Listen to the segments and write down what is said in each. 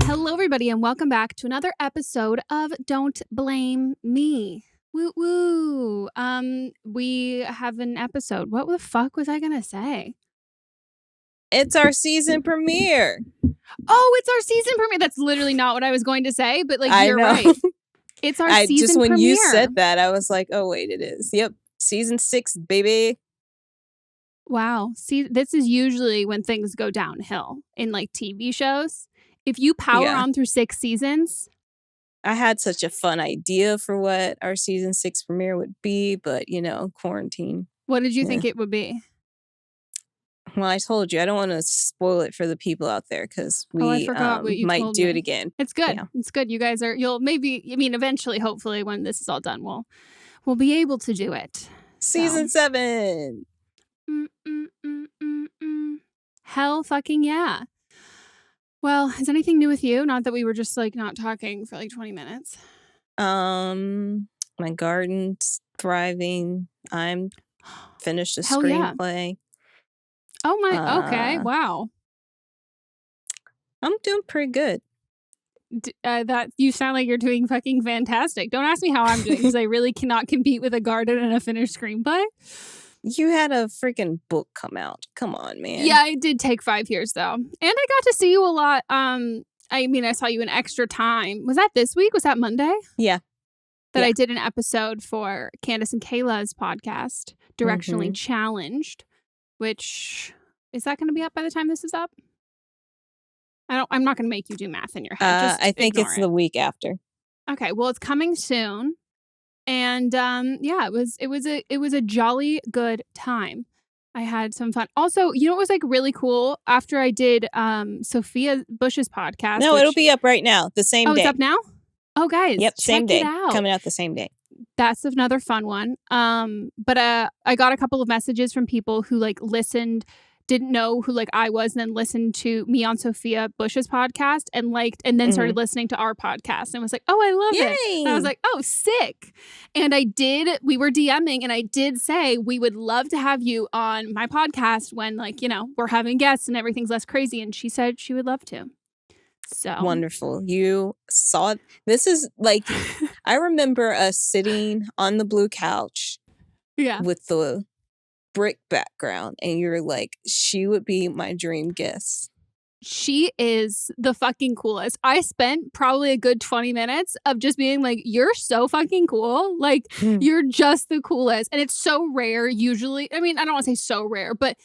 Hello, everybody, and welcome back to another episode of Don't Blame Me. Woo woo. We have an episode. What the fuck was I gonna say? It's our season premiere. Oh, it's our season premiere. That's literally not what I was going to say, but like you're right. It's our season just when premiere. you said that, I was like, oh wait, it is. Yep, season 6, baby. Wow. See, this is usually when things go downhill in like TV shows. If you power on through 6 seasons. I had such a fun idea for what our season 6 premiere would be, but quarantine. What did you think it would be? Well, I told you, I don't want to spoil it for the people out there because we I forgot what you might told do me. it again. It's good. Yeah. It's good. You guys eventually, hopefully, when this is all done, we'll be able to do it. Season 7. Hell fucking yeah. Well, is anything new with you? Not that we were just like not talking for like 20 minutes. My garden's thriving. I'm finished a screenplay. Yeah. Oh my, okay, wow. I'm doing pretty good. That you sound like you're doing fucking fantastic. Don't ask me how I'm doing because I really cannot compete with a garden and a finished screenplay. You had a freaking book come out. Come on, man. Yeah, it did take 5 years though. And I got to see you a lot. I saw you an extra time. Was that this week? Was that Monday? Yeah. I did an episode for Candace and Kayla's podcast, Directionally Challenged, which is that going to be up by the time this is up? I'm not going to make you do math in your head. Just I think it's the week after. Okay, well, it's coming soon. And it was a jolly good time. I had some fun. Also, it was like really cool after I did Sophia Bush's podcast. No, it'll be up right now, the same day. Oh, it's up now? Oh, guys, yep, same day. It out. Coming out the same day. That's another fun one. But I got a couple of messages from people who like listened, didn't know who like I was, and then listened to me on Sophia Bush's podcast and liked, and then started listening to our podcast and was like, oh, I love it. And I was like, oh, sick. And we were DMing and I did say, we would love to have you on my podcast when we're having guests and everything's less crazy. And she said she would love to. So wonderful. You saw this is like, I remember us sitting on the blue couch with the brick background and you're like, she would be my dream guest. She is the fucking coolest. I spent probably a good 20 minutes of just being like, you're so fucking cool. Like, you're just the coolest. And it's so rare usually. I mean, I don't want to say so rare, but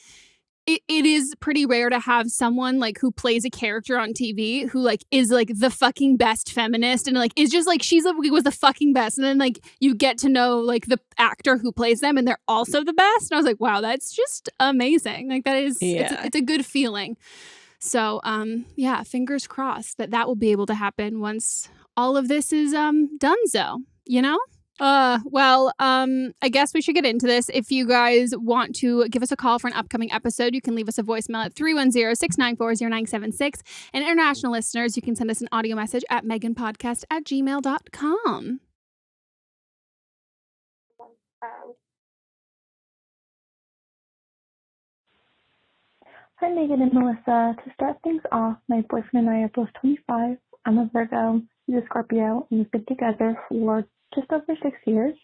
it is pretty rare to have someone like who plays a character on TV who like is like the fucking best feminist and like is just like was the fucking best, and then like you get to know like the actor who plays them and they're also the best, and I was like, wow, that's just amazing. Like that is it's a good feeling. So fingers crossed that will be able to happen once all of this is donezo, I guess we should get into this. If you guys want to give us a call for an upcoming episode, you can leave us a voicemail at 310-694-0976. And international listeners, you can send us an audio message at meghanpodcast@gmail.com. Hi, Meghan and Melissa. To start things off, my boyfriend and I are both 25. I'm a Virgo, he's a Scorpio, and we've been together for just over 6 years,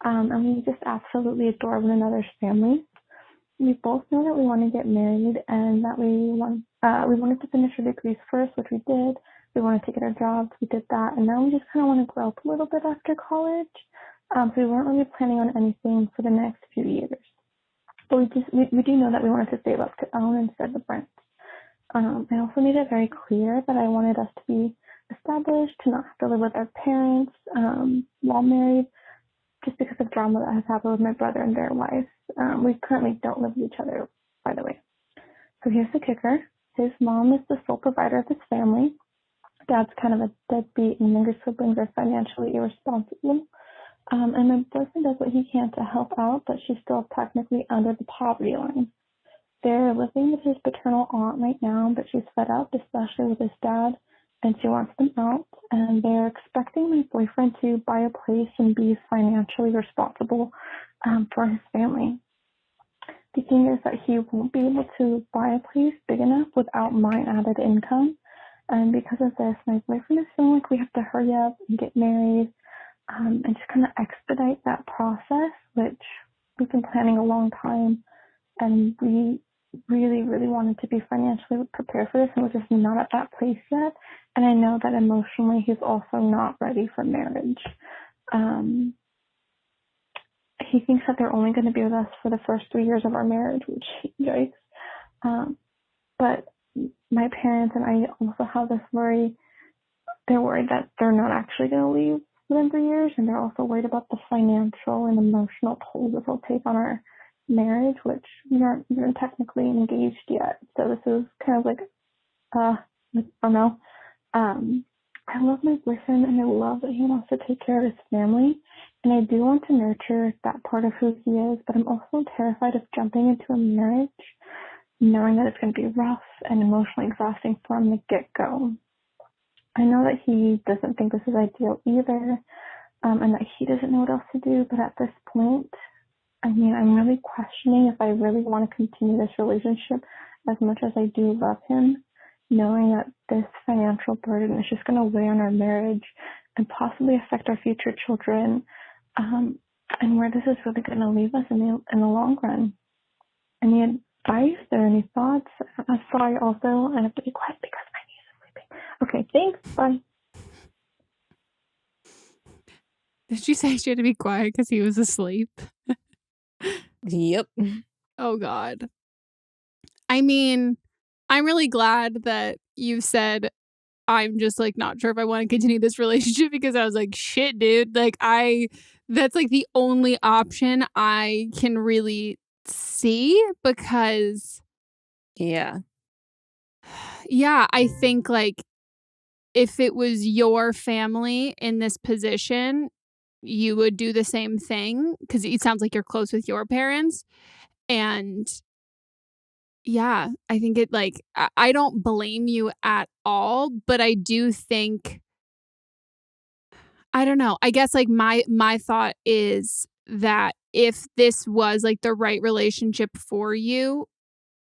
and we just absolutely adore one another's families. We both know that we want to get married and that we wanted to finish our degrees first, which we did. We wanted to get our jobs, we did that, and now we just kind of want to grow up a little bit after college. So we weren't really planning on anything for the next few years. But we do know that we wanted to save up to own instead of rent. I also made it very clear that I wanted us to be established, to not have to live with our parents while married, just because of drama that has happened with my brother and their wife. We currently don't live with each other, by the way. So here's the kicker. His mom is the sole provider of his family. Dad's kind of a deadbeat, and younger siblings are financially irresponsible. And my boyfriend does what he can to help out, but she's still technically under the poverty line. They're living with his paternal aunt right now, but she's fed up, especially with his dad, and she wants them out. And they're expecting my boyfriend to buy a place and be financially responsible for his family. The thing is that he won't be able to buy a place big enough without my added income. And because of this, my boyfriend is feeling like we have to hurry up and get married and just kind of expedite that process, which we've been planning a long time. And we really, really wanted to be financially prepared for this, and we're just not at that place yet. And I know that emotionally he's also not ready for marriage. He thinks that they're only going to be with us for the first 3 years of our marriage, which yikes. But my parents and I also have this worry. They're worried that they're not actually going to leave within 3 years, and they're also worried about the financial and emotional toll this will take on our marriage, which we aren't even technically engaged yet. So this is kind of like, I don't know. I love my boyfriend, and I love that he wants to take care of his family, and I do want to nurture that part of who he is, but I'm also terrified of jumping into a marriage knowing that it's going to be rough and emotionally exhausting from the get-go. I know that he doesn't think this is ideal either, and that he doesn't know what else to do, but at this point, I mean, I'm really questioning if I really want to continue this relationship as much as I do love him, knowing that this financial burden is just going to weigh on our marriage and possibly affect our future children, and where this is really going to leave us in the long run. Any advice or any thoughts? I'm sorry also, I have to be quiet because my niece is sleeping. Okay, thanks, bye. Did you say she had to be quiet because he was asleep? Yep. Oh, God. I mean, I'm really glad that you said, I'm just like not sure if I want to continue this relationship, because I was like, shit, dude. Like, that's like the only option I can really see, because yeah, I think like if it was your family in this position, you would do the same thing, because it sounds like you're close with your parents. And yeah, I think it like, I don't blame you at all, but I do think, I don't know. I guess like my thought is that if this was like the right relationship for you,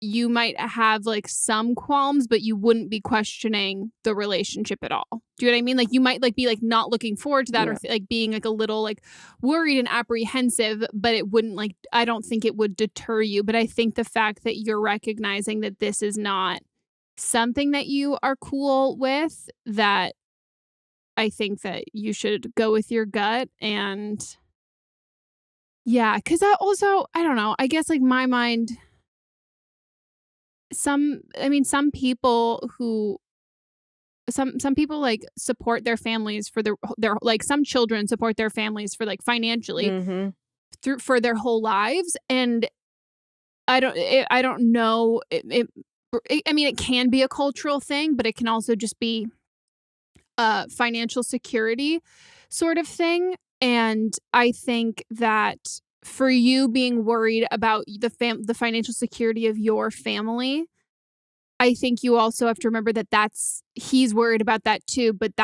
you might have like some qualms, but you wouldn't be questioning the relationship at all. Do you know what I mean? Like you might like be like not looking forward to that, or like being like a little like worried and apprehensive, but it wouldn't like, I don't think it would deter you. But I think the fact that you're recognizing that this is not something that you are cool with, that I think that you should go with your gut. And yeah, because I don't know, I guess like my mind, some people like support their families for their like, some children support their families for like financially for their whole lives. And I don't know, I mean, it can be a cultural thing, but it can also just be a financial security sort of thing. And I think that for you being worried about the financial security of your family, I think you also have to remember that he's worried about that too, but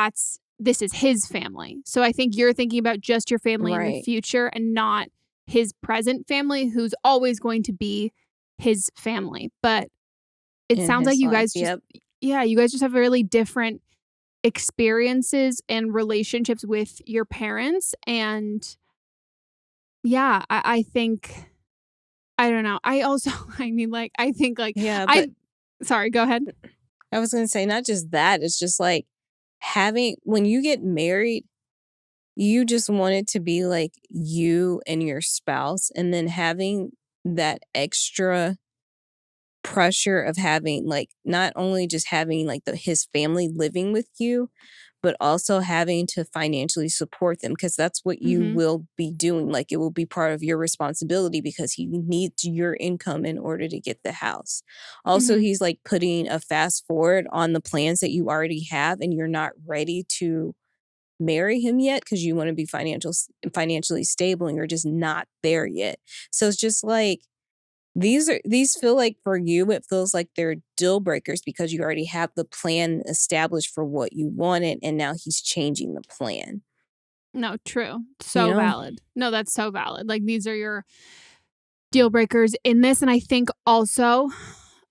this is his family. So I think you're thinking about just your family in the future, and not his present family, who's always going to be his family. But it sounds like you guys you guys just have really different experiences and relationships with your parents. And yeah, I think, I don't know. I also, I mean, like, I think like, sorry, go ahead. I was going to say, not just that, it's just like when you get married, you just want it to be like you and your spouse, and then having that extra pressure of having like, not only just having like his family living with you, but also having to financially support them, because that's what you will be doing. Like, it will be part of your responsibility, because he needs your income in order to get the house. Also, he's like putting a fast forward on the plans that you already have, and you're not ready to marry him yet because you want to be financially stable, and you're just not there yet. So it's just like, these feel like, for you, it feels like they're deal breakers, because you already have the plan established for what you wanted, and now he's changing the plan. No, true. So valid. No, that's so valid. Like, these are your deal breakers in this. And I think also,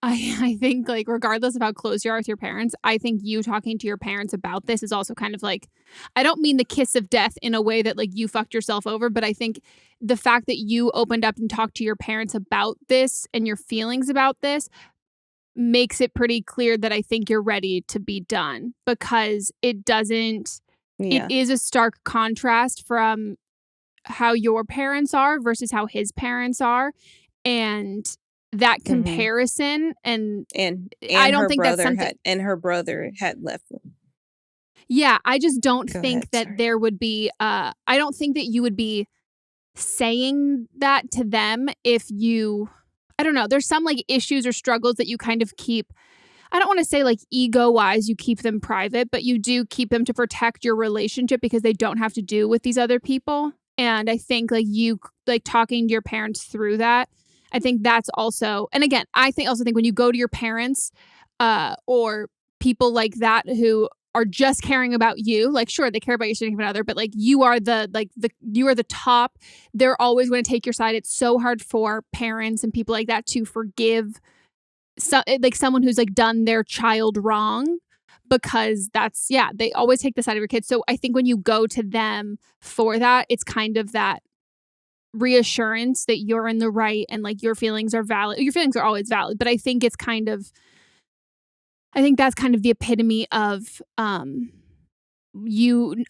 I think, like, regardless of how close you are with your parents, I think you talking to your parents about this is also kind of like, I don't mean the kiss of death in a way that, like, you fucked yourself over, but I think the fact that you opened up and talked to your parents about this and your feelings about this makes it pretty clear that I think you're ready to be done, because it doesn't, it is a stark contrast from how your parents are versus how his parents are. And that comparison and I don't think that's something. And her brother had left. Yeah, I just don't think that there would be, I don't think that you would be saying that to them if you, I don't know, there's some like issues or struggles that you kind of keep, I don't want to say like ego-wise you keep them private, but you do keep them to protect your relationship because they don't have to do with these other people. And I think like you, like talking to your parents through that, I think that's also, and again, I think when you go to your parents or people like that who are just caring about you, like sure, they care about your significant other, but like you are you are the top. They're always going to take your side. It's so hard for parents and people like that to forgive like someone who's like done their child wrong, because that's, they always take the side of your kids. So I think when you go to them for that, it's kind of that reassurance that you're in the right and like your feelings are valid. Your feelings are always valid, but I think it's kind of, I think that's kind of the epitome of you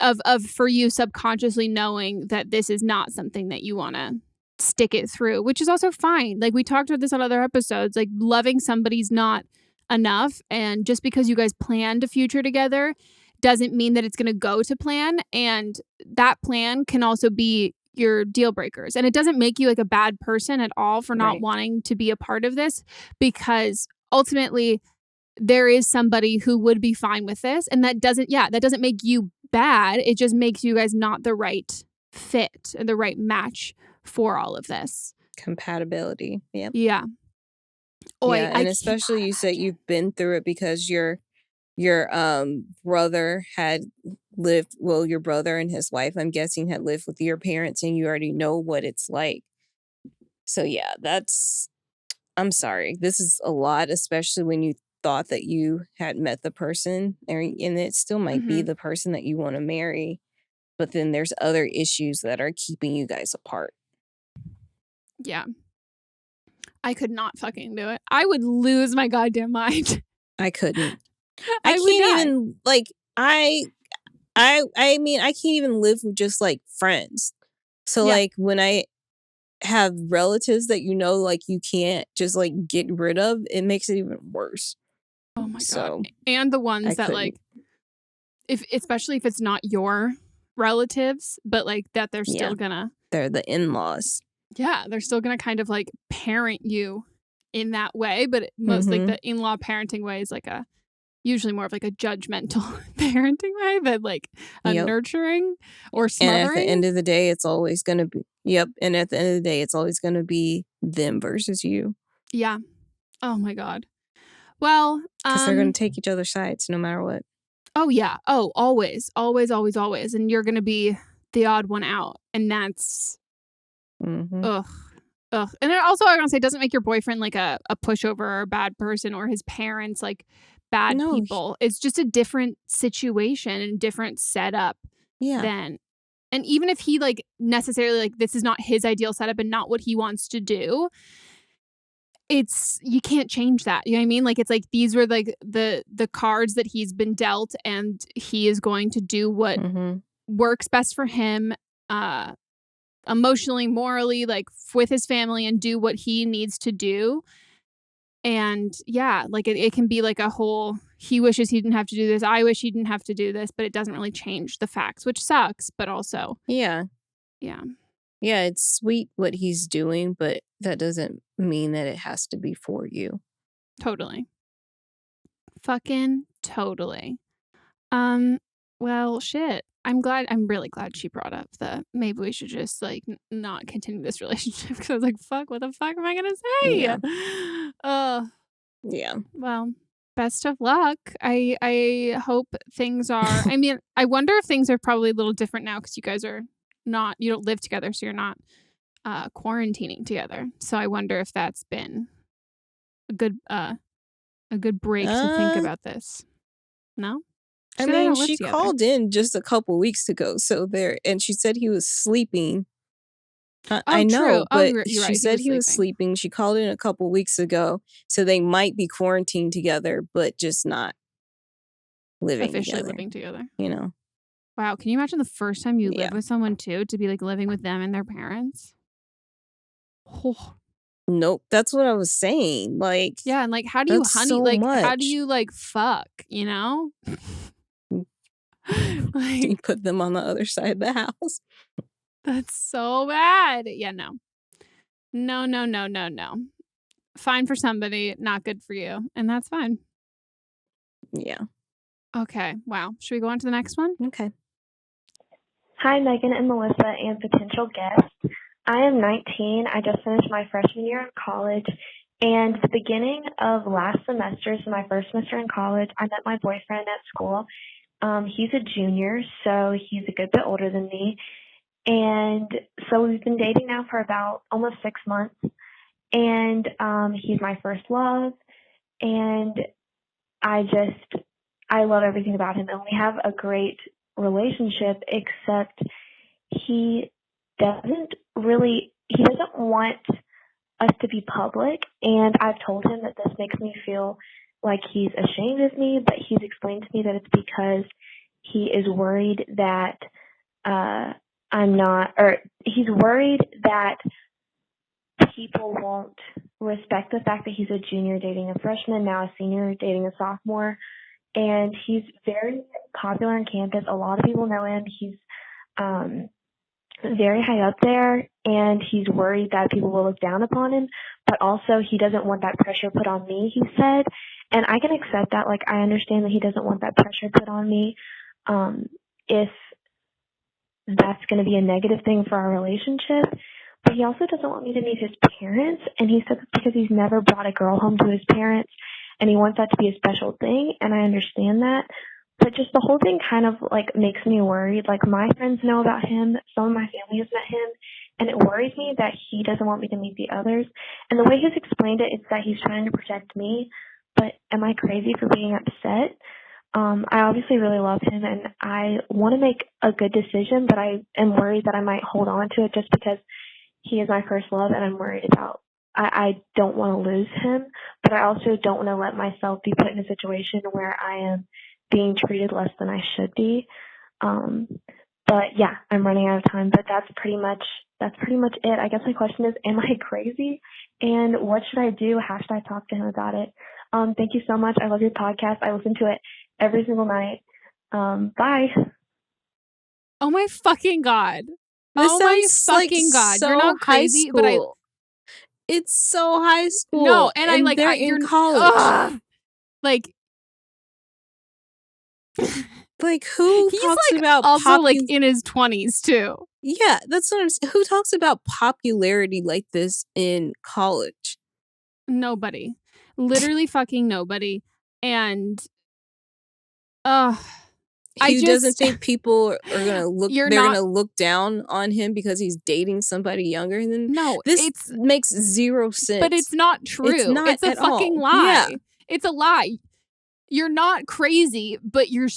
for you subconsciously knowing that this is not something that you want to stick it through, which is also fine. Like we talked about this on other episodes, like loving somebody's not enough, and just because you guys planned a future together doesn't mean that it's going to go to plan, and that plan can also be your deal breakers. And it doesn't make you like a bad person at all for not wanting to be a part of this, because ultimately there is somebody who would be fine with this, and that doesn't make you bad. It just makes you guys not the right fit and the right match for all of this. Compatibility. Yep. Yeah. And especially you said you've been through it because your brother had lived, your brother and his wife, I'm guessing, had lived with your parents, and you already know what it's like. So yeah, I'm sorry. This is a lot, especially when you thought that you had met the person, and it still might be the person that you want to marry, but then there's other issues that are keeping you guys apart. Yeah. I could not fucking do it. I would lose my goddamn mind. I couldn't. I can't even, like, I mean, I can't even live with just, like, friends. So, like, when I have relatives that like, you can't just, like, get rid of, it makes it even worse. Oh, my God. And the ones that, like, especially if it's not your relatives, but, like, that they're still gonna... They're the in-laws. Yeah, they're still going to kind of like parent you in that way, but most like the in-law parenting way is like usually more of like a judgmental parenting way than like a nurturing or smothering. And at the end of the day, it's always going to be, and at the end of the day, it's always going to be them versus you. Yeah. Oh my God. Well, because they're going to take each other's sides no matter what. Oh yeah. Oh, always. And you're going to be the odd one out. And that's... Ugh. And also, I want to say, it doesn't make your boyfriend like a pushover or a bad person, or his parents like bad people. It's just a different situation and different setup. And even if he like necessarily like this is not his ideal setup and not what he wants to do, you can't change that. You know what I mean? Like, it's like these were like the cards that he's been dealt, and he is going to do what works best for him. Emotionally, morally, like with his family, and do what he needs to do. And like it can be like a whole, he wishes he didn't have to do this, I wish he didn't have to do this, but it doesn't really change the facts, which sucks, but also it's sweet what he's doing, but that doesn't mean that it has to be for you. Totally. Fucking totally. Well, shit. I'm really glad she brought up maybe we should just like not continue this relationship, because I was like, fuck, what the fuck am I gonna say? Yeah. Well, best of luck. I hope things are. I mean, I wonder if things are probably a little different now because you guys are not. You don't live together, so you're not quarantining together. So I wonder if that's been a good break to think about this. No. I mean, she called in just a couple weeks ago, and she said he was sleeping. I know, but she said he was sleeping. She called in a couple weeks ago, so they might be quarantined together, but just not officially living together. You know. Wow, can you imagine the first time you live with someone too, to be like living with them and their parents? Oh. Nope, that's what I was saying. Like, yeah, and like, how do you how do you like fuck? You know, like you put them on the other side of the house. That's so bad. Yeah, no. Fine for somebody, not good for you, and that's fine. Yeah. Okay. Wow. Should we go on to the next one? Okay. Hi, Megan and Melissa and potential guests. I am 19. I just finished my freshman year of college. And the beginning of last semester, so my first semester in college, I met my boyfriend at school. He's a junior, so he's a good bit older than me. And so we've been dating now for about almost 6 months. And he's my first love. And I love everything about him. And we have a great relationship, except he doesn't want us to be public. And I've told him that this makes me feel like he's ashamed of me, but he's explained to me that it's because he is worried that he's worried that people won't respect the fact that he's a junior dating a freshman, now a senior dating a sophomore. And he's very popular on campus. A lot of people know him. He's very high up there, and he's worried that people will look down upon him, but also he doesn't want that pressure put on me, he said. And I can accept that. Like, I understand that he doesn't want that pressure put on me if that's going to be a negative thing for our relationship. But he also doesn't want me to meet his parents, and he said it's because he's never brought a girl home to his parents, and he wants that to be a special thing, and I understand that. But just the whole thing kind of, like, makes me worried. Like, my friends know about him. Some of my family has met him. And it worries me that he doesn't want me to meet the others. And the way he's explained it, it's that he's trying to protect me. But am I crazy for being upset? I obviously really love him, and I want to make a good decision, but I am worried that I might hold on to it just because he is my first love, and I'm worried about I don't want to lose him, but I also don't want to let myself be put in a situation where I am being treated less than I should be. But yeah, I'm running out of time, but that's pretty much it. I guess my question is, am I crazy? And what should I do? How should I talk to him about it? Thank you so much. I love your podcast. I listen to it every single night. Bye. Oh my fucking God. Oh my fucking God. So you're not crazy, but it's so high school. No, and they're in college. Like who talks about also like in his 20s too. Yeah, that's what I'm saying. Who talks about popularity like this in college? Nobody. Literally fucking nobody. And he doesn't think people are gonna look. Gonna look down on him because he's dating somebody younger than him. No, this makes zero sense. But it's not true. It's a fucking lie. Yeah. It's a lie. You're not crazy, but you're.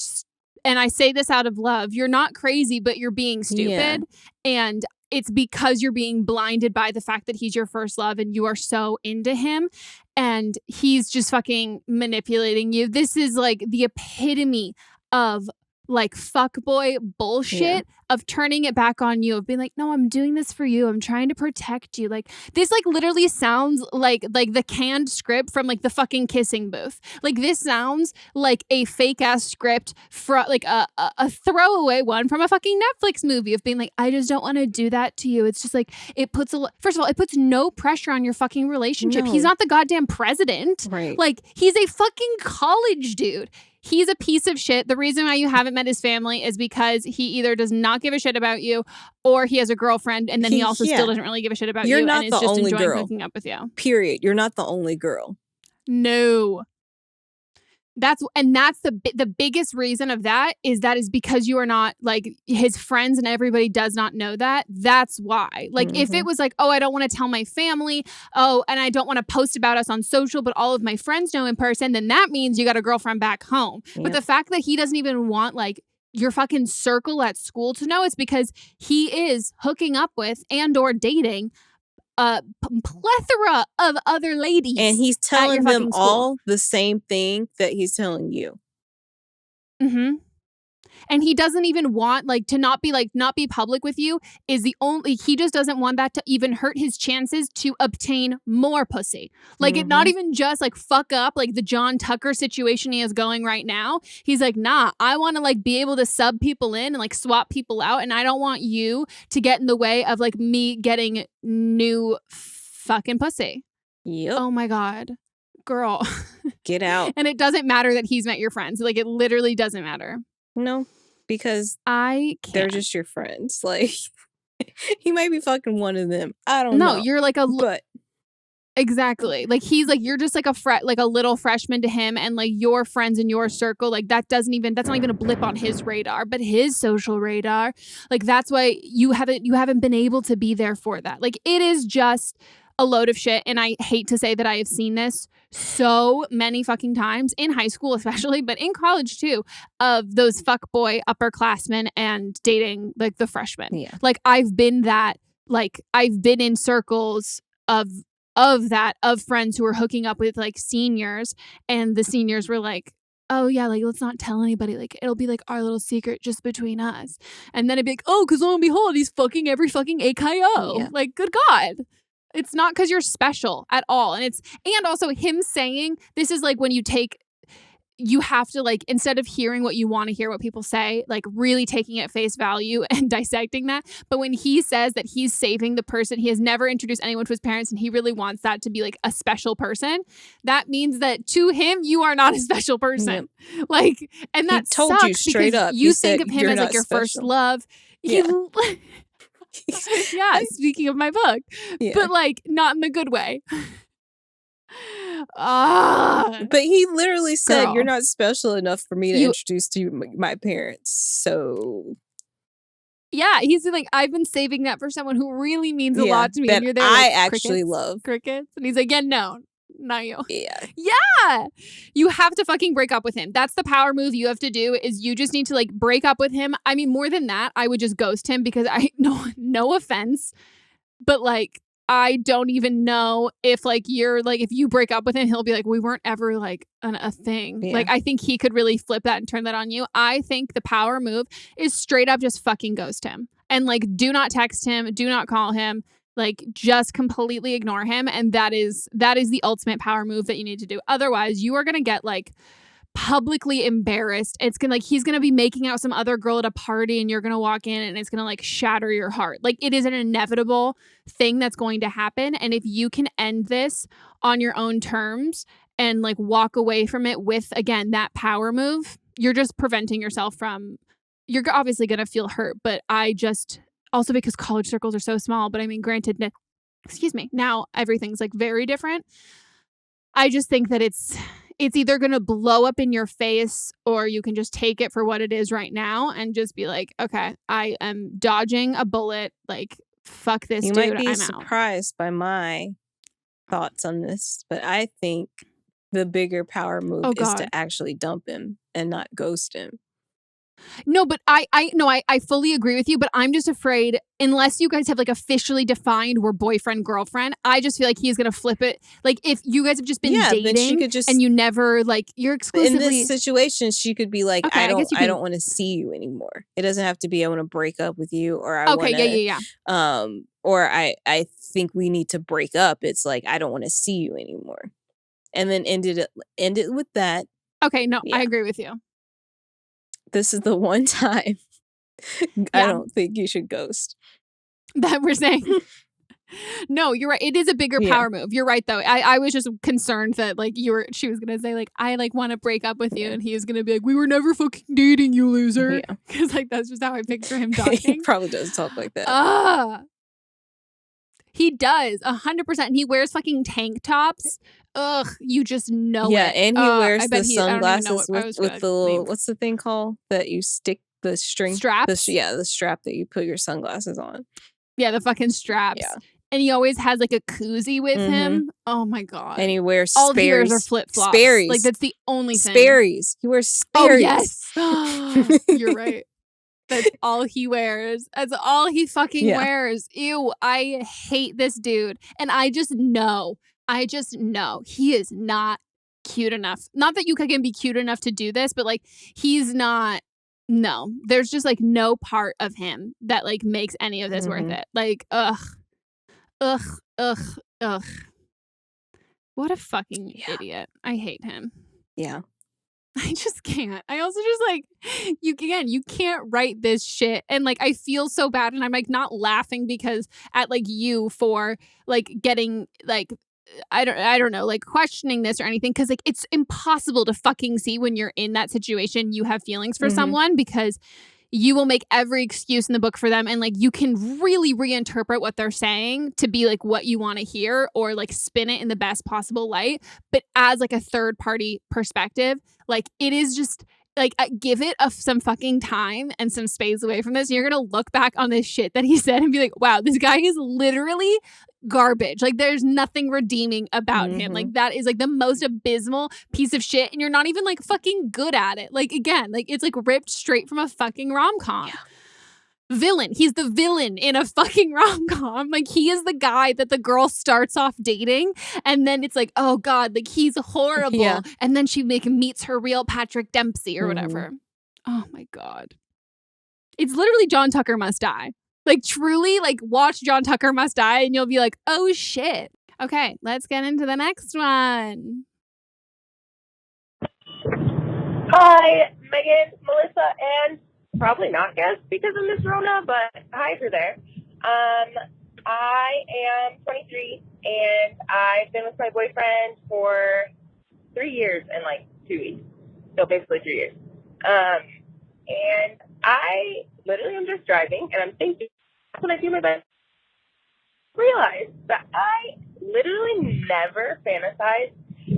And I say this out of love. You're not crazy, but you're being stupid, and it's because you're being blinded by the fact that he's your first love and you are so into him, and he's just fucking manipulating you. This is like the epitome of like fuckboy bullshit of turning it back on you, of being like, no, I'm doing this for you. I'm trying to protect you. Like, this like literally sounds like the canned script from like the fucking Kissing Booth. Like, this sounds like a fake ass script from like a throwaway one from a fucking Netflix movie of being like, I just don't want to do that to you. It's just like, it puts first of all, it puts no pressure on your fucking relationship. No. He's not the goddamn president. Right. Like, he's a fucking college dude. He's a piece of shit. The reason why you haven't met his family is because he either does not give a shit about you, or he has a girlfriend, and then he also still doesn't really give a shit about you. You're not and the is just only enjoying girl. hooking up with you. Period. You're not the only girl. No. That's the biggest reason of that is because you are not like his friends and everybody does not know that. That's why. Like if it was like, oh, I don't want to tell my family, oh, and I don't want to post about us on social, but all of my friends know in person, then that means you got a girlfriend back home. Yep. But the fact that he doesn't even want like your fucking circle at school to know, it's because he is hooking up with and or dating a plethora of other ladies. And he's telling them all the same thing that he's telling you. Mm-hmm. And he doesn't even want like to not be public with you is the only, he just doesn't want that to even hurt his chances to obtain more pussy. Like it not even just like fuck up like the John Tucker situation he is going right now. He's like, nah, I want to like be able to sub people in and like swap people out. And I don't want you to get in the way of like me getting new fucking pussy. Yep. Oh my God. Girl. Get out. And it doesn't matter that he's met your friends. Like it literally doesn't matter. No, because they're just your friends. Like he might be fucking one of them. I don't know. No, you're like but exactly. Like he's like you're just like a little freshman to him, and like your friends in your circle, like that's not even a blip on his radar, but his social radar. Like that's why you haven't been able to be there for that. Like it is just a load of shit, and I hate to say that I have seen this so many fucking times in high school especially, but in college too, of those fuckboy upperclassmen and dating like the freshmen. Yeah. Like I've been in circles of friends who were hooking up with like seniors, and the seniors were like, oh yeah, like let's not tell anybody, like it'll be like our little secret just between us. And then it'd be like, oh, because lo and behold, he's fucking every fucking AKO. Yeah. Like good God. It's not because you're special at all. And also him saying this is like when you have to like, instead of hearing what you want to hear what people say, like really taking it at face value and dissecting that. But when he says that he's saving the person, he has never introduced anyone to his parents and he really wants that to be like a special person, that means that to him, you are not a special person. Yep. Like, and that he told you straight up. You think of him as like your special first love. Yeah. Yeah, speaking of my book. Yeah. But like not in the good way. But he literally said, girl, you're not special enough for me to introduce to you my parents. So yeah, he's like, I've been saving that for someone who really means a lot to me. And you're there, I actually love crickets. And he's like, yeah, no, not you. Yeah. Yeah. You have to fucking break up with him. That's the power move you have to do, is you just need to like break up with him. I mean, more than that, I would just ghost him, because no offense, but like, I don't even know if like you're like, if you break up with him, he'll be like, we weren't ever like a thing. Yeah. Like I think he could really flip that and turn that on you. I think the power move is straight up just fucking ghost him, and like do not text him, do not call him. Like just completely ignore him. And that is the ultimate power move that you need to do. Otherwise, you are going to get like publicly embarrassed. It's gonna like, he's going to be making out some other girl at a party and you're going to walk in and it's going to like shatter your heart. Like it is an inevitable thing that's going to happen. And if you can end this on your own terms and like walk away from it with, again, that power move, you're just preventing yourself from, you're obviously going to feel hurt. But also because college circles are so small, but I mean, granted, now everything's like very different. I just think that it's either going to blow up in your face, or you can just take it for what it is right now and just be like, okay, I am dodging a bullet. Like, fuck this, dude. You might be I'm surprised by my thoughts on this, but I think the bigger power move is to actually dump him and not ghost him. No, but I fully agree with you, but I'm just afraid, unless you guys have like officially defined we're boyfriend, girlfriend, I just feel like he's going to flip it. Like if you guys have just been dating, then she could just, and you never like, you're exclusively. In this situation, she could be like, okay, I don't want to see you anymore. It doesn't have to be, I want to break up with you, or I want to, or I think we need to break up. It's like, I don't want to see you anymore. And then end it with that. Okay, no, I agree with you. This is the one time I don't think you should ghost. That we're saying. No, you're right. It is a bigger power move. You're right, though. I was just concerned that like she was going to say like, I like want to break up with you. And he was going to be like, we were never fucking dating, you loser. Yeah. Because like, that's just how I picture him talking. He probably does talk like that. He does 100%. He wears fucking tank tops. Ugh, you just know Yeah, it. and he wears the sunglasses with the little, what's the thing called that you stick the string straps? The strap that you put your sunglasses on. Yeah, the fucking straps. Yeah. And he always has like a koozie with him. Oh my god. And he wears all he wears are flip flops. Like that's the only thing. Sperry's. He wears Sperry's. Oh yes. You're right. That's all he wears. That's all he fucking wears. Ew, I hate this dude. And I just know he is not cute enough. Not that you can be cute enough to do this, but like he's not. No, there's just like no part of him that like makes any of this worth it. Like, ugh. What a fucking idiot. I hate him. Yeah. I just can't. I also just like, you can't write this shit. And like, I feel so bad. And I'm like not laughing because at like you for like getting like, I don't know, like questioning this or anything. Cause like, it's impossible to fucking see when you're in that situation, you have feelings for someone because you will make every excuse in the book for them. And like, you can really reinterpret what they're saying to be like what you want to hear or like spin it in the best possible light. But as like a third party perspective, like it is just like, give it some fucking time and some space away from this. You're going to look back on this shit that he said and be like, wow, this guy is literally garbage. Like there's nothing redeeming about him. Like that is like the most abysmal piece of shit. And you're not even like fucking good at it. Like again, like it's like ripped straight from a fucking rom-com. Yeah. Villain. He's the villain in a fucking rom-com. Like he is the guy that the girl starts off dating and then it's like, oh god, like he's horrible. Yeah. And then she meets her real Patrick Dempsey or whatever. Oh my god. It's literally John Tucker Must Die. Like truly, like watch John Tucker Must Die and you'll be like, oh shit. Okay, let's get into the next one. Hi, Meghan, Melissa, and probably not guest because of Miss Rona, but hi if you're there. I am 23 and I've been with my boyfriend for 3 years and like 2 weeks. So basically 3 years. And I literally am just driving and I'm thinking, that's when I do my best. Realize that I literally never fantasize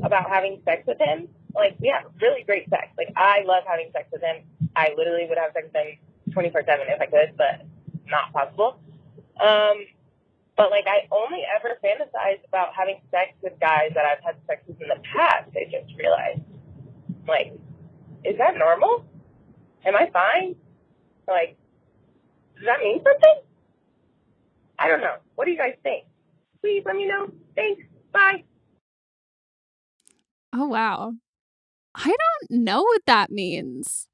about having sex with him. Like, we have really great sex. Like, I love having sex with him. I literally would have sex with him 24/7 if I could, but not possible. But like, I only ever fantasize about having sex with guys that I've had sex with in the past. I just realized, like, is that normal? Am I fine? Like, does that mean something? I don't know. What do you guys think? Please let me know. Thanks. Bye. Oh, wow. I don't know what that means.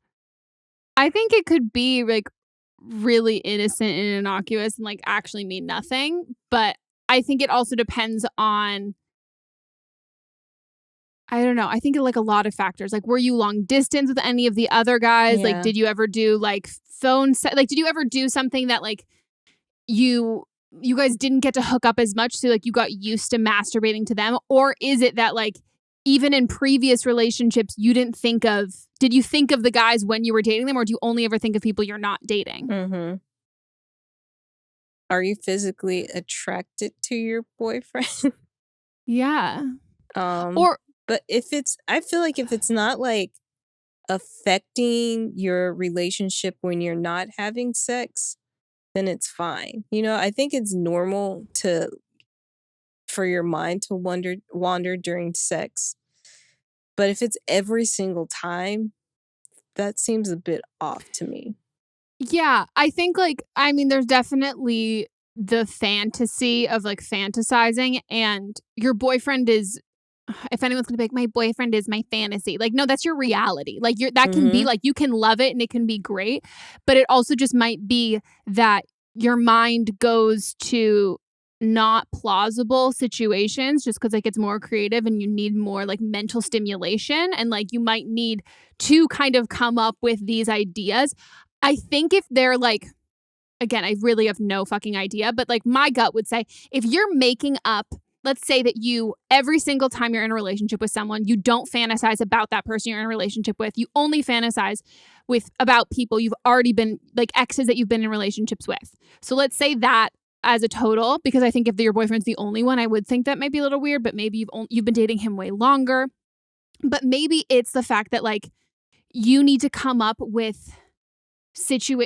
I think it could be like really innocent and innocuous and like actually mean nothing. But I think it also depends on, I don't know. I think like a lot of factors. Like, were you long distance with any of the other guys? Yeah. Like, did you ever do like phone set? Like, did you ever do something that like you guys didn't get to hook up as much, so like you got used to masturbating to them? Or is it that like even in previous relationships you did you think of the guys when you were dating them, or do you only ever think of people you're not dating? Are you physically attracted to your boyfriend? Yeah. But I feel like if it's not like affecting your relationship when you're not having sex, then it's fine. You know, I think it's normal for your mind to wander during sex. But if it's every single time, that seems a bit off to me. Yeah, I think like, I mean, there's definitely the fantasy of like fantasizing, and your boyfriend is, if anyone's gonna be like, my boyfriend is my fantasy, like, no, that's your reality. Like that can be like, you can love it and it can be great, but it also just might be that your mind goes to not plausible situations just because like it's more creative and you need more like mental stimulation, and like you might need to kind of come up with these ideas. I think if they're like, again, I really have no fucking idea, but like my gut would say, if you're making up, let's say that you, every single time you're in a relationship with someone, you don't fantasize about that person you're in a relationship with. You only fantasize about people you've already been, like exes that you've been in relationships with. So let's say that as a total, because I think if your boyfriend's the only one, I would think that might be a little weird, but maybe you've been dating him way longer. But maybe it's the fact that like you need to come up with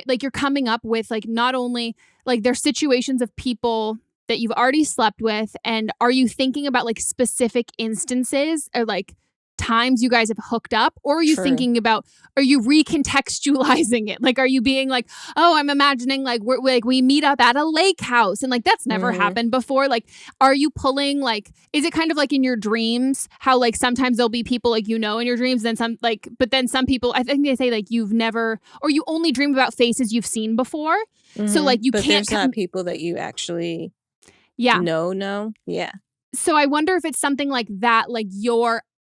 like you're coming up with like not only like there's situations of people that you've already slept with, and are you thinking about like specific instances or like times you guys have hooked up, or are you thinking about, are you recontextualizing it? Like, are you being like, oh, I'm imagining like we meet up at a lake house and like that's never happened before. Like, are you pulling like, is it kind of like in your dreams how like sometimes there'll be people like, in your dreams, then some like, but then some people, I think they say like you've never, or you only dream about faces you've seen before. So like you but can't. There's not people that you actually know. Yeah. So I wonder if it's something like that, like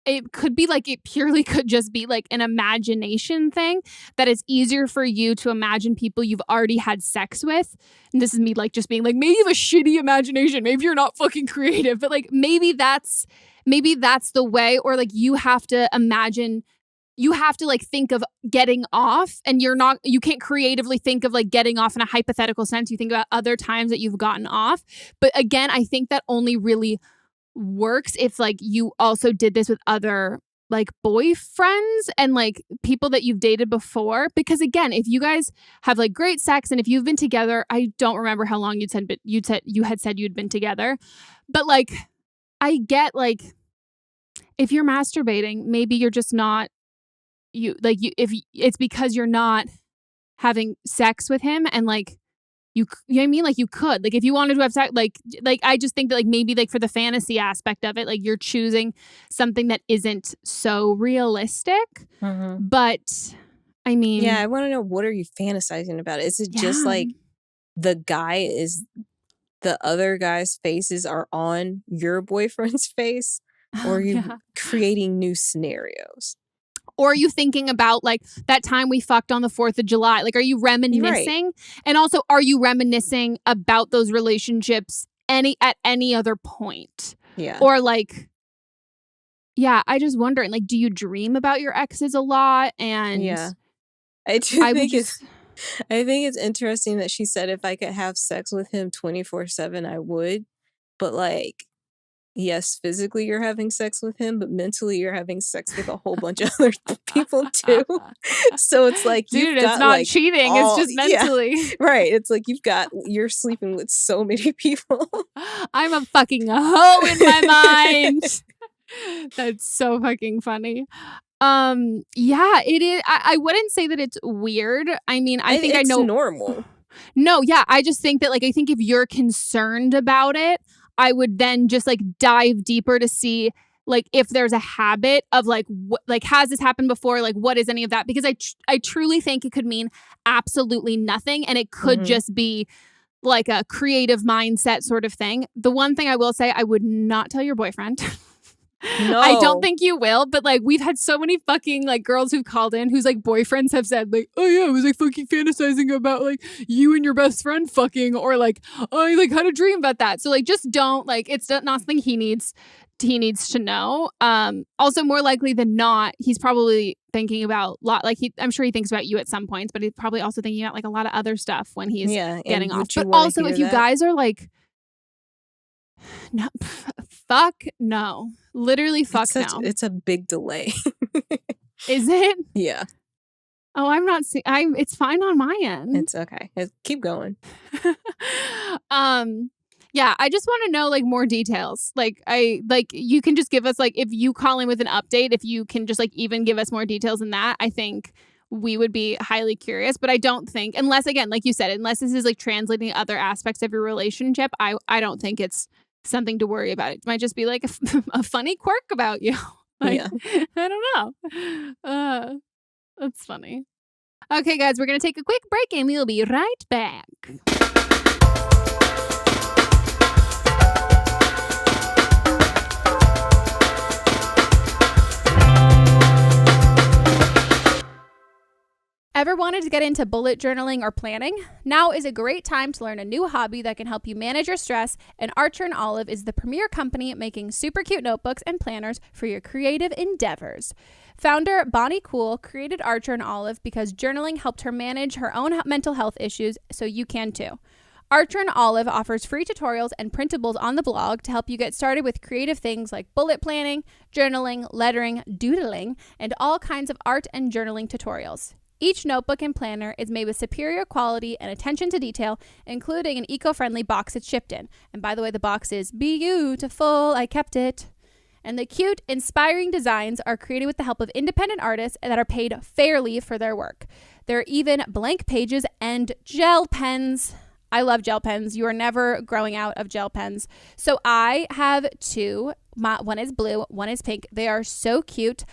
it could be like, it purely could just be like an imagination thing, that it's easier for you to imagine people you've already had sex with. And this is me like just being like, maybe you have a shitty imagination. Maybe you're not fucking creative, but like maybe that's the way, or like you have to imagine, you have to like think of getting off, and you can't creatively think of like getting off in a hypothetical sense. You think about other times that you've gotten off. But again, I think that only really works if like you also did this with other like boyfriends and like people that you've dated before, because again, if you guys have like great sex and if you've been together, I don't remember how long you had said you'd been together, but like I get like if you're masturbating, maybe you're just not if it's because you're not having sex with him, and like you know what I mean? Like you could, like if you wanted to have sex, like I just think that like maybe like for the fantasy aspect of it, like you're choosing something that isn't so realistic. But I mean, yeah, I want to know, what are you fantasizing about? Is it just like the other guy's faces are on your boyfriend's face, or are you creating new scenarios? Or are you thinking about like that time we fucked on the 4th of July? Like, are you reminiscing? Right. And also, are you reminiscing about those relationships at any other point? Yeah. Or like, yeah, I just wondering, like, do you dream about your exes a lot? And yeah, I think it's interesting that she said if I could have sex with him 24/7, I would. But like, yes, physically you're having sex with him, but mentally you're having sex with a whole bunch of other people too. So it's like, dude, it's not like cheating, it's just mentally. Yeah, right. It's like you're sleeping with so many people. I'm a fucking hoe in my mind. That's so fucking funny. Yeah, it is. I wouldn't say that it's weird. I mean, I think I know normal. No, yeah, I just think that like I think if you're concerned about it, I would then just like dive deeper to see like if there's a habit of like like has this happened before, like what is any of that, because I truly think it could mean absolutely nothing, and it could just be like a creative mindset sort of thing. The one thing I will say, I would not tell your boyfriend. No. I don't think you will, but like we've had so many fucking like girls who've called in whose like boyfriends have said like, oh yeah, I was like fucking fantasizing about like you and your best friend fucking, or like, oh, I like had a dream about that. So like just don't, like, it's not something he needs to know. Also more likely than not, he's probably thinking about I'm sure he thinks about you at some points, but he's probably also thinking about like a lot of other stuff when he's getting off. But also if you guys are like, no, fuck no. Literally fuck no. It's a big delay. Is it? Yeah. Oh, I'm not seeing. It's fine on my end. It's okay. Keep going. Yeah, I just want to know like more details. Like you can just give us like, if you call in with an update, if you can just like even give us more details than that, I think we would be highly curious. But I don't think, unless again, like you said, unless this is like translating other aspects of your relationship, I don't think it's something to worry about. It might just be like a funny quirk about you. Like, yeah. I don't know. That's funny. Okay, guys, we're going to take a quick break and we'll be right back. Ever wanted to get into bullet journaling or planning? Now is a great time to learn a new hobby that can help you manage your stress, and Archer & Olive is the premier company making super cute notebooks and planners for your creative endeavors. Founder Bonnie Cool created Archer & Olive because journaling helped her manage her own mental health issues, so you can too. Archer and Olive offers free tutorials and printables on the blog to help you get started with creative things like bullet planning, journaling, lettering, doodling, and all kinds of art and journaling tutorials. Each notebook and planner is made with superior quality and attention to detail, including an eco-friendly box it's shipped in. And by the way, the box is beautiful. I kept it. And the cute, inspiring designs are created with the help of independent artists that are paid fairly for their work. There are even blank pages and gel pens. I love gel pens. You are never growing out of gel pens. So I have two. One is blue, one is pink. They are so cute.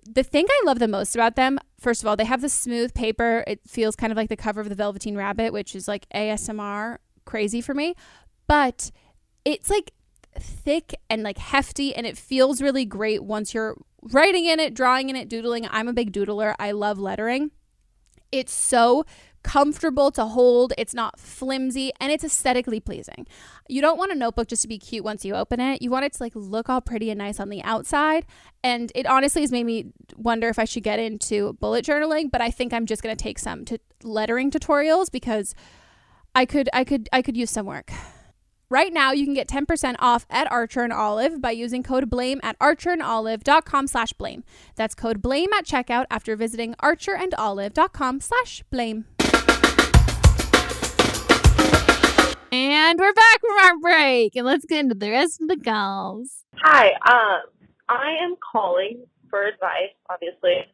The thing I love the most about them, first of all, they have the smooth paper. It feels kind of like the cover of the Velveteen Rabbit, which is like ASMR crazy for me. But it's like thick and like hefty, and it feels really great once you're writing in it, drawing in it, doodling. I'm a big doodler. I love lettering. It's so comfortable to hold. It's not flimsy, and it's aesthetically pleasing. You don't want a notebook just to be cute once you open it. You want it to like look all pretty and nice on the outside. And it honestly has made me wonder if I should get into bullet journaling, but I think I'm just going to take some lettering tutorials because I could use some work. Right now, you can get 10% off at Archer and Olive by using code BLAME at archerandolive.com/blame. That's code BLAME at checkout after visiting archerandolive.com/blame. And we're back from our break, and let's get into the rest of the calls. Hi, I am calling for advice, obviously.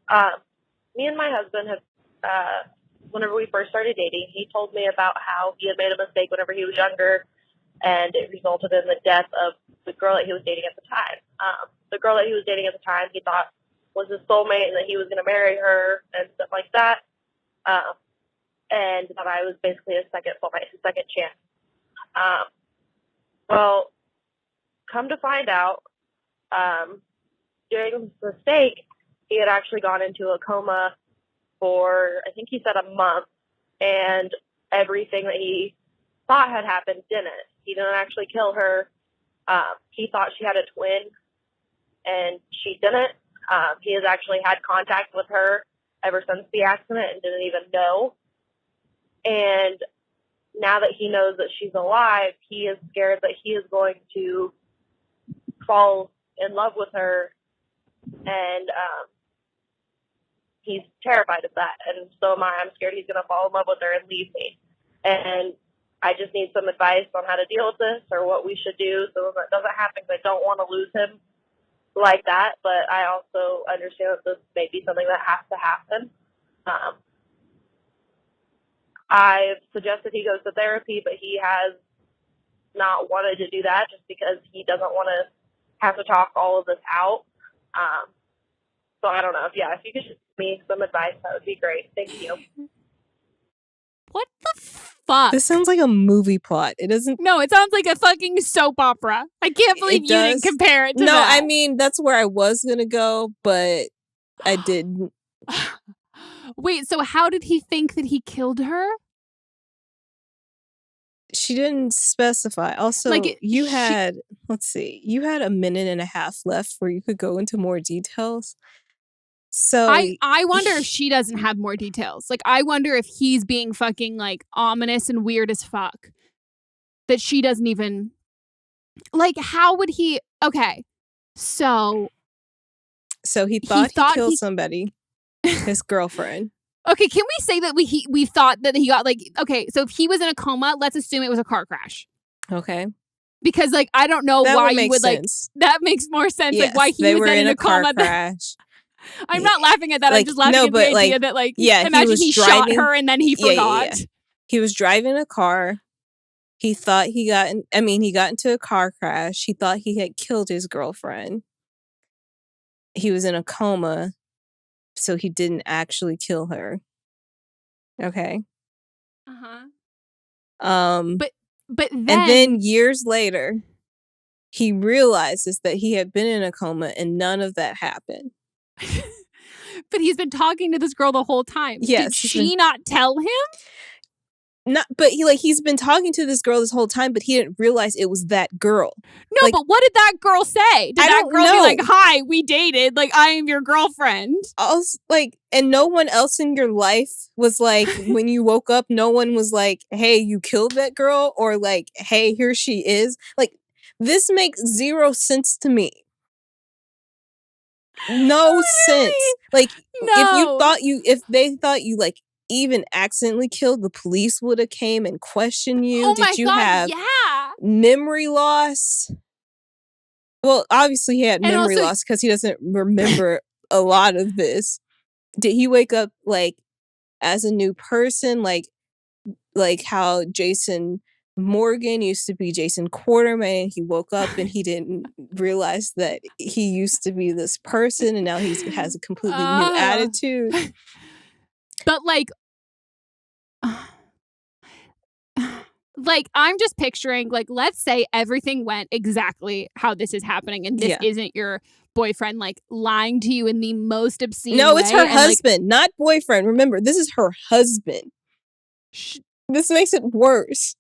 Me and my husband have, whenever we first started dating, he told me about how he had made a mistake whenever he was younger, and it resulted in the death of the girl that he was dating at the time. The girl that he was dating at the time, he thought was his soulmate and that he was going to marry her and stuff like that. And that I was basically his second soulmate, his second chance. Well, come to find out, during this mistake, he had actually gone into a coma for, I think he said, a month, and everything that he thought had happened didn't. He didn't actually kill her. He thought she had a twin, and she didn't. He has actually had contact with her ever since the accident and didn't even know. And now that he knows that she's alive, he is scared that he is going to fall in love with her, and he's terrified of that. And so am I. I'm scared he's going to fall in love with her and leave me. And I just need some advice on how to deal with this or what we should do so that doesn't happen, because I don't want to lose him like that. But I also understand that this may be something that has to happen. I've suggested he goes to therapy, but he has not wanted to do that just because he doesn't want to have to talk all of this out. So I don't know. If you could just give me some advice, that would be great. Thank you. What the fuck? This sounds like a movie plot. It doesn't. No, it sounds like a fucking soap opera. I can't believe you didn't compare it to that. No, I mean, that's where I was going to go, but I didn't. Wait, so how did he think that he killed her? She didn't specify. Also, you had a minute and a half left where you could go into more details. So I wonder if she doesn't have more details. Like, I wonder if he's being fucking like ominous and weird as fuck. That she doesn't even, like, how would he? Okay, so he thought he killed somebody, his girlfriend. Okay, can we say that we thought that he got, like, okay, so if he was in a coma, let's assume it was a car crash. Okay. Because, like, I don't know why you would sense. Like, that makes more sense. Yes, like, why he was in a coma. Crash. I'm not laughing at that. I'm just laughing at the idea that, like, imagine he shot her and then he forgot. Yeah. He was driving a car. He thought he got into a car crash. He thought he had killed his girlfriend. He was in a coma, so he didn't actually kill her. Okay. But then years later, he realizes that he had been in a coma and none of that happened. But he's been talking to this girl the whole time. Yes. Did she not tell him? he's been talking to this girl this whole time, but he didn't realize it was that girl. No, but what did that girl say? Did that girl be like, "Hi, we dated. Like, I am your girlfriend"? Also, and no one else in your life was like, when you woke up, no one was like, "Hey, you killed that girl," or like, "Hey, here she is." Like, this makes zero sense to me. No sense. Like, if they thought you like even accidentally killed, the police would have came and questioned you. Did you have memory loss? Well, obviously he had memory loss because he doesn't remember a lot of this. Did he wake up like as a new person, like how Jason Morgan used to be Jason Quarterman, and he woke up and he didn't realize that he used to be this person, and now he has a completely new attitude. But like I'm just picturing, like, let's say everything went exactly how this is happening, and this isn't your boyfriend like lying to you in the most obscene way. No, it's her husband, not boyfriend. Remember, this is her husband. This makes it worse.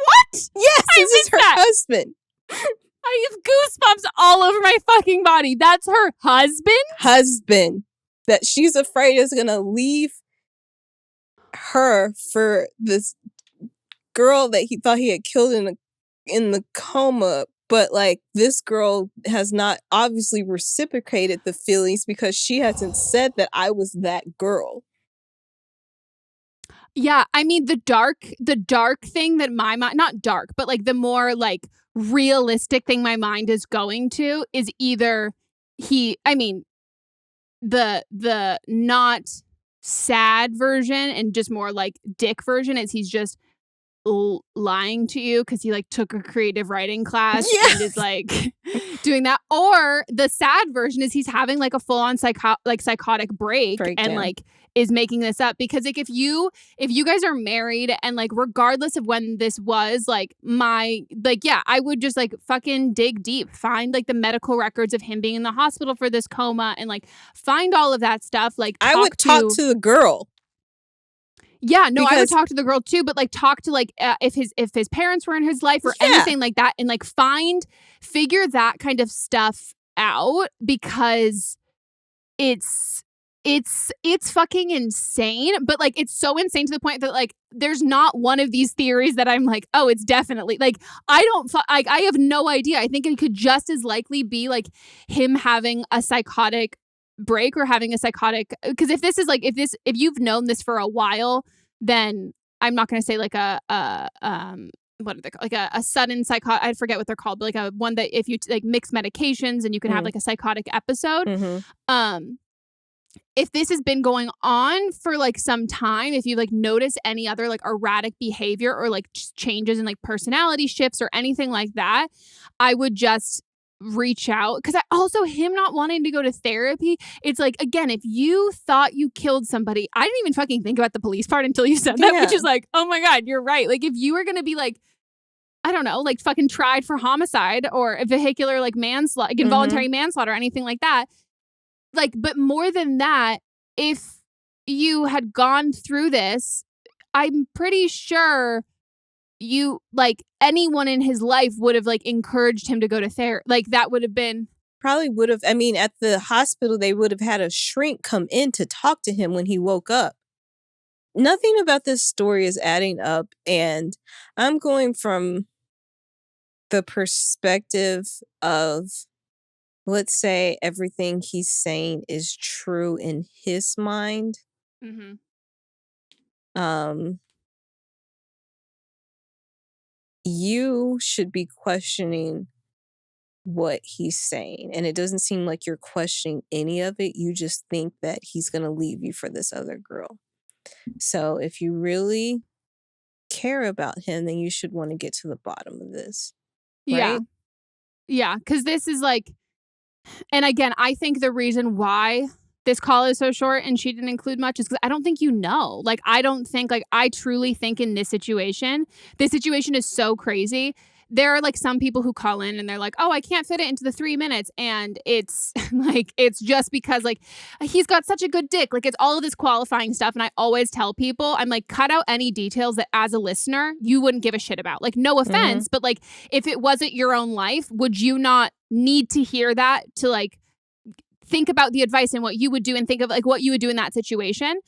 What? Yes, this is her husband. I have goosebumps all over my fucking body. That's her husband? Husband. That she's afraid is gonna leave her for this girl that he thought he had killed in the coma, but like this girl has not obviously reciprocated the feelings because she hasn't said that I was that girl. Yeah, I mean the dark thing that my mind, not dark, but like the more like realistic thing my mind is going to is either the not sad version and just more like dick version is he's just lying to you because he like took a creative writing class and is like doing that, or the sad version is he's having like a full-on psychotic breakdown and like is making this up. Because like if you guys are married and like regardless of when this was, like I would just like fucking dig deep, find like the medical records of him being in the hospital for this coma and like find all of that stuff. Like I would talk to the girl. Yeah, no, I would talk to the girl too, but like talk to like if his parents were in his life or anything like that, and like figure that kind of stuff out, because it's fucking insane. But like it's so insane to the point that like there's not one of these theories that I'm like, oh, it's definitely like I have no idea. I think it could just as likely be like him having a psychotic break or having a psychotic, because if you've known this for a while, then I'm not going to say like what are they called? Like a sudden psychotic, I forget what they're called, but like a one that if you like mix medications and you can have like a psychotic episode. If this has been going on for like some time, if you like notice any other like erratic behavior or like changes in like personality shifts or anything like that, I would just reach out. Because him not wanting to go to therapy, it's like, again, if you thought you killed somebody, I didn't even fucking think about the police part until you said that, which is like, oh my God, you're right. Like if you were gonna be like, I don't know, like fucking tried for homicide or a vehicular like manslaughter, like involuntary manslaughter, anything like that, like, but more than that, if you had gone through this, I'm pretty sure you like anyone in his life would have like encouraged him to go to therapy. Like that would have been probably would have. I mean, at the hospital, they would have had a shrink come in to talk to him when he woke up. Nothing about this story is adding up, and I'm going from the perspective of, let's say everything he's saying is true in his mind. You should be questioning what he's saying, and it doesn't seem like you're questioning any of it. You just think that he's going to leave you for this other girl. So if you really care about him, then you should want to get to the bottom of this. Right? Yeah, because this is like, and again, I think the reason why this call is so short and she didn't include much is because I don't think you know. Like, I don't think, like, I truly think in this situation is so crazy there are like some people who call in and they're like, oh, I can't fit it into the 3 minutes. And it's like, it's just because like he's got such a good dick. Like it's all of this qualifying stuff. And I always tell people, I'm like, cut out any details that as a listener, you wouldn't give a shit about. Like no offense, but like if it wasn't your own life, would you not need to hear that to like think about the advice and what you would do and think of like what you would do in that situation?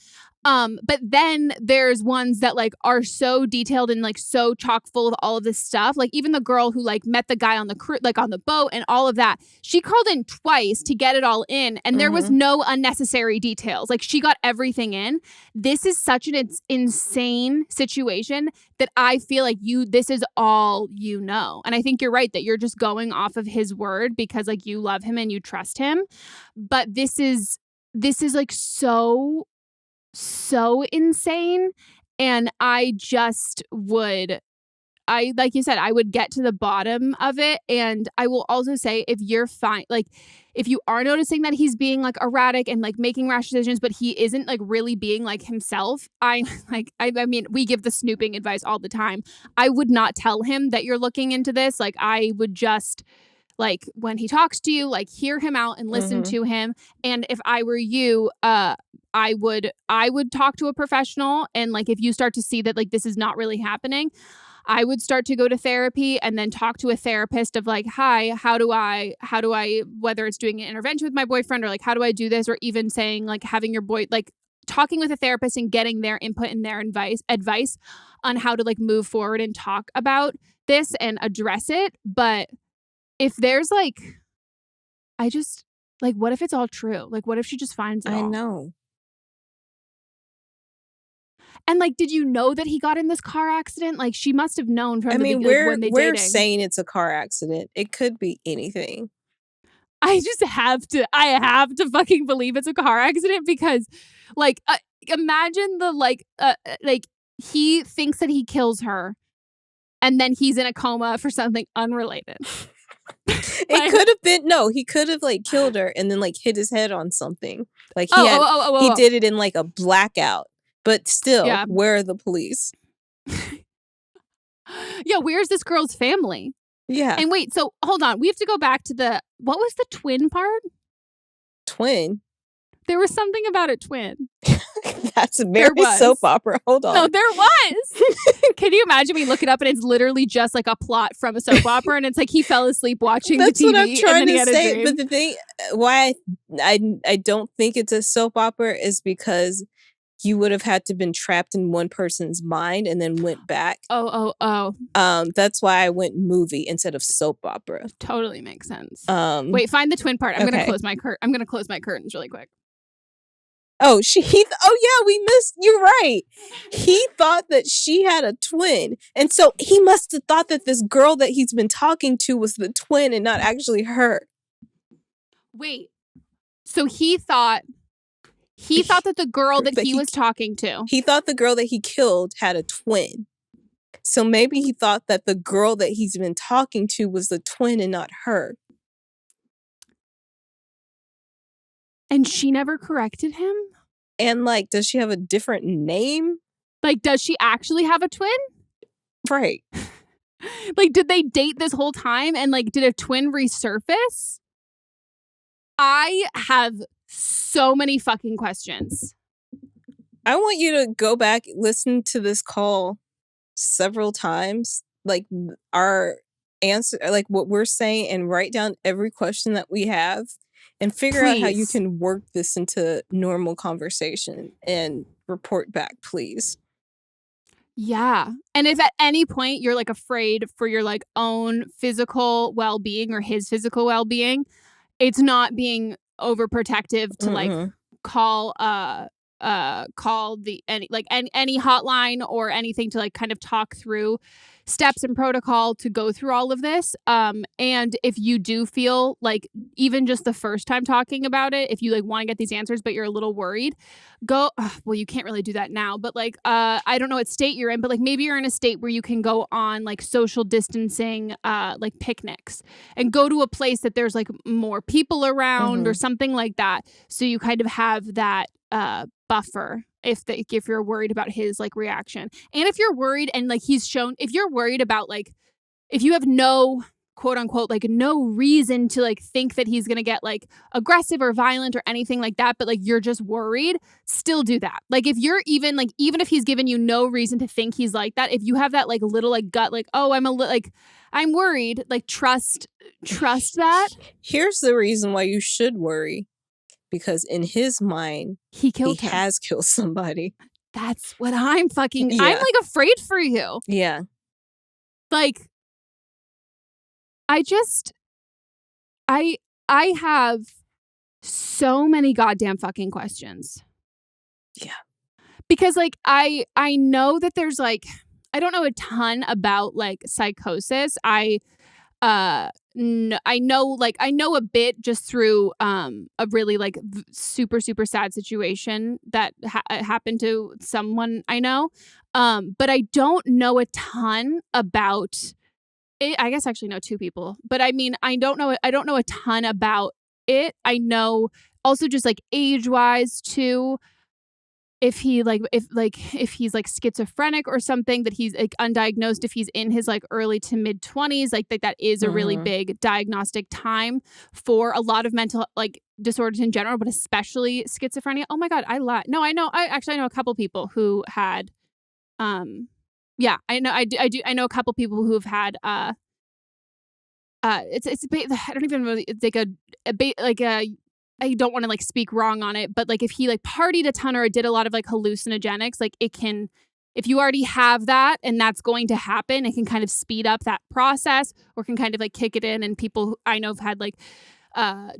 But then there's ones that like are so detailed and like so chock full of all of this stuff. Like even the girl who like met the guy on the crew, like on the boat and all of that, she called in twice to get it all in. And there was no unnecessary details. Like she got everything in. This is such an insane situation that I feel like this is all you know. And I think you're right that you're just going off of his word because like you love him and you trust him. But this is like so insane. And I just would, like you said, I would get to the bottom of it. And I will also say, if you're fine, like if you are noticing that he's being like erratic and like making rash decisions, but he isn't like really being like himself, I mean, we give the snooping advice all the time. I would not tell him that you're looking into this. Like I would just like when he talks to you, like hear him out and listen to him. And if I were you, I would talk to a professional. And like, if you start to see that like this is not really happening, I would start to go to therapy and then talk to a therapist of like, hi, how do I, whether it's doing an intervention with my boyfriend or like, how do I do this? Or even saying like having your like talking with a therapist and getting their input and their advice on how to like move forward and talk about this and address it. But if there's like, I just like, what if it's all true? Like, what if she just finds it all? I know. And like, did you know that he got in this car accident? Like, she must have known from the beginning when they dated. We're saying it's a car accident. It could be anything. I have to fucking believe it's a car accident because, like, imagine the like he thinks that he kills her, and then he's in a coma for something unrelated. It could have been he could have like killed her and then like hit his head on something. Like he did it in like a blackout. But still, where are the police? Yeah, where's this girl's family? Yeah. And wait, so hold on. We have to go back to what was the twin part? Twin? There was something about a twin. That's a very soap opera. Hold on. No, there was. Can you imagine me look it up and it's literally just like a plot from a soap opera and it's like he fell asleep watching the TV. That's what I'm trying to say. But the thing why I don't think it's a soap opera is because you would have had to been trapped in one person's mind and then went back. Oh. That's why I went movie instead of soap opera. Totally makes sense. Wait, find the twin part. I'm gonna close my curtains really quick. Oh, we missed. You're right. He thought that she had a twin, and so he must have thought that this girl that he's been talking to was the twin and not actually her. Wait, so he thought that the girl that he was talking to... He thought the girl that he killed had a twin. So maybe he thought that the girl that he's been talking to was the twin and not her. And she never corrected him? And like, does she have a different name? Like, does she actually have a twin? Right. Like, did they date this whole time? And like, did a twin resurface? I have so many fucking questions. I want you to go back, listen to this call several times, like our answer, like what we're saying, and write down every question that we have and figure out how you can work this into normal conversation and report back, please. Yeah. And if at any point you're like afraid for your like own physical well-being or his physical well-being, it's not being overprotective to like call any hotline or anything to like kind of talk through steps and protocol to go through all of this. And if you do feel like even just the first time talking about it, if you like want to get these answers but you're a little worried, well, you can't really do that now, but like I don't know what state you're in, but like maybe you're in a state where you can go on like social distancing like picnics and go to a place that there's like more people around or something like that, so you kind of have that buffer if you're worried about his like reaction. And if you're worried and like if you're worried about like if you have no quote unquote like no reason to like think that he's gonna get like aggressive or violent or anything like that, but like you're just worried, still do that. Like if you're even if he's given you no reason to think he's like that, if you have that like little like gut like, oh, I'm worried, like trust that. Here's the reason why you should worry, because in his mind he has killed somebody. That's what I'm fucking I'm like afraid for you. Yeah. Like I have so many goddamn fucking questions. Yeah. Because like I know that there's like I don't know a ton about like psychosis. I know a bit just through a really like super sad situation that happened to someone I know. But I don't know a ton about it. I guess I actually know two people, but I mean I don't know a ton about it. I know also just like age-wise too, if he's like schizophrenic or something, that he's like undiagnosed, if he's in his like early to mid 20s, like that is a really big diagnostic time for a lot of mental like disorders in general, but especially schizophrenia. Oh my God, I lied. No, I know a couple people who had I know a couple people who have had it's I don't even know, it's like I don't want to like speak wrong on it, but like if he like partied a ton or did a lot of like hallucinogenics, like it can, if you already have that and that's going to happen, it can kind of speed up that process or can kind of like kick it in. And people who I know have had like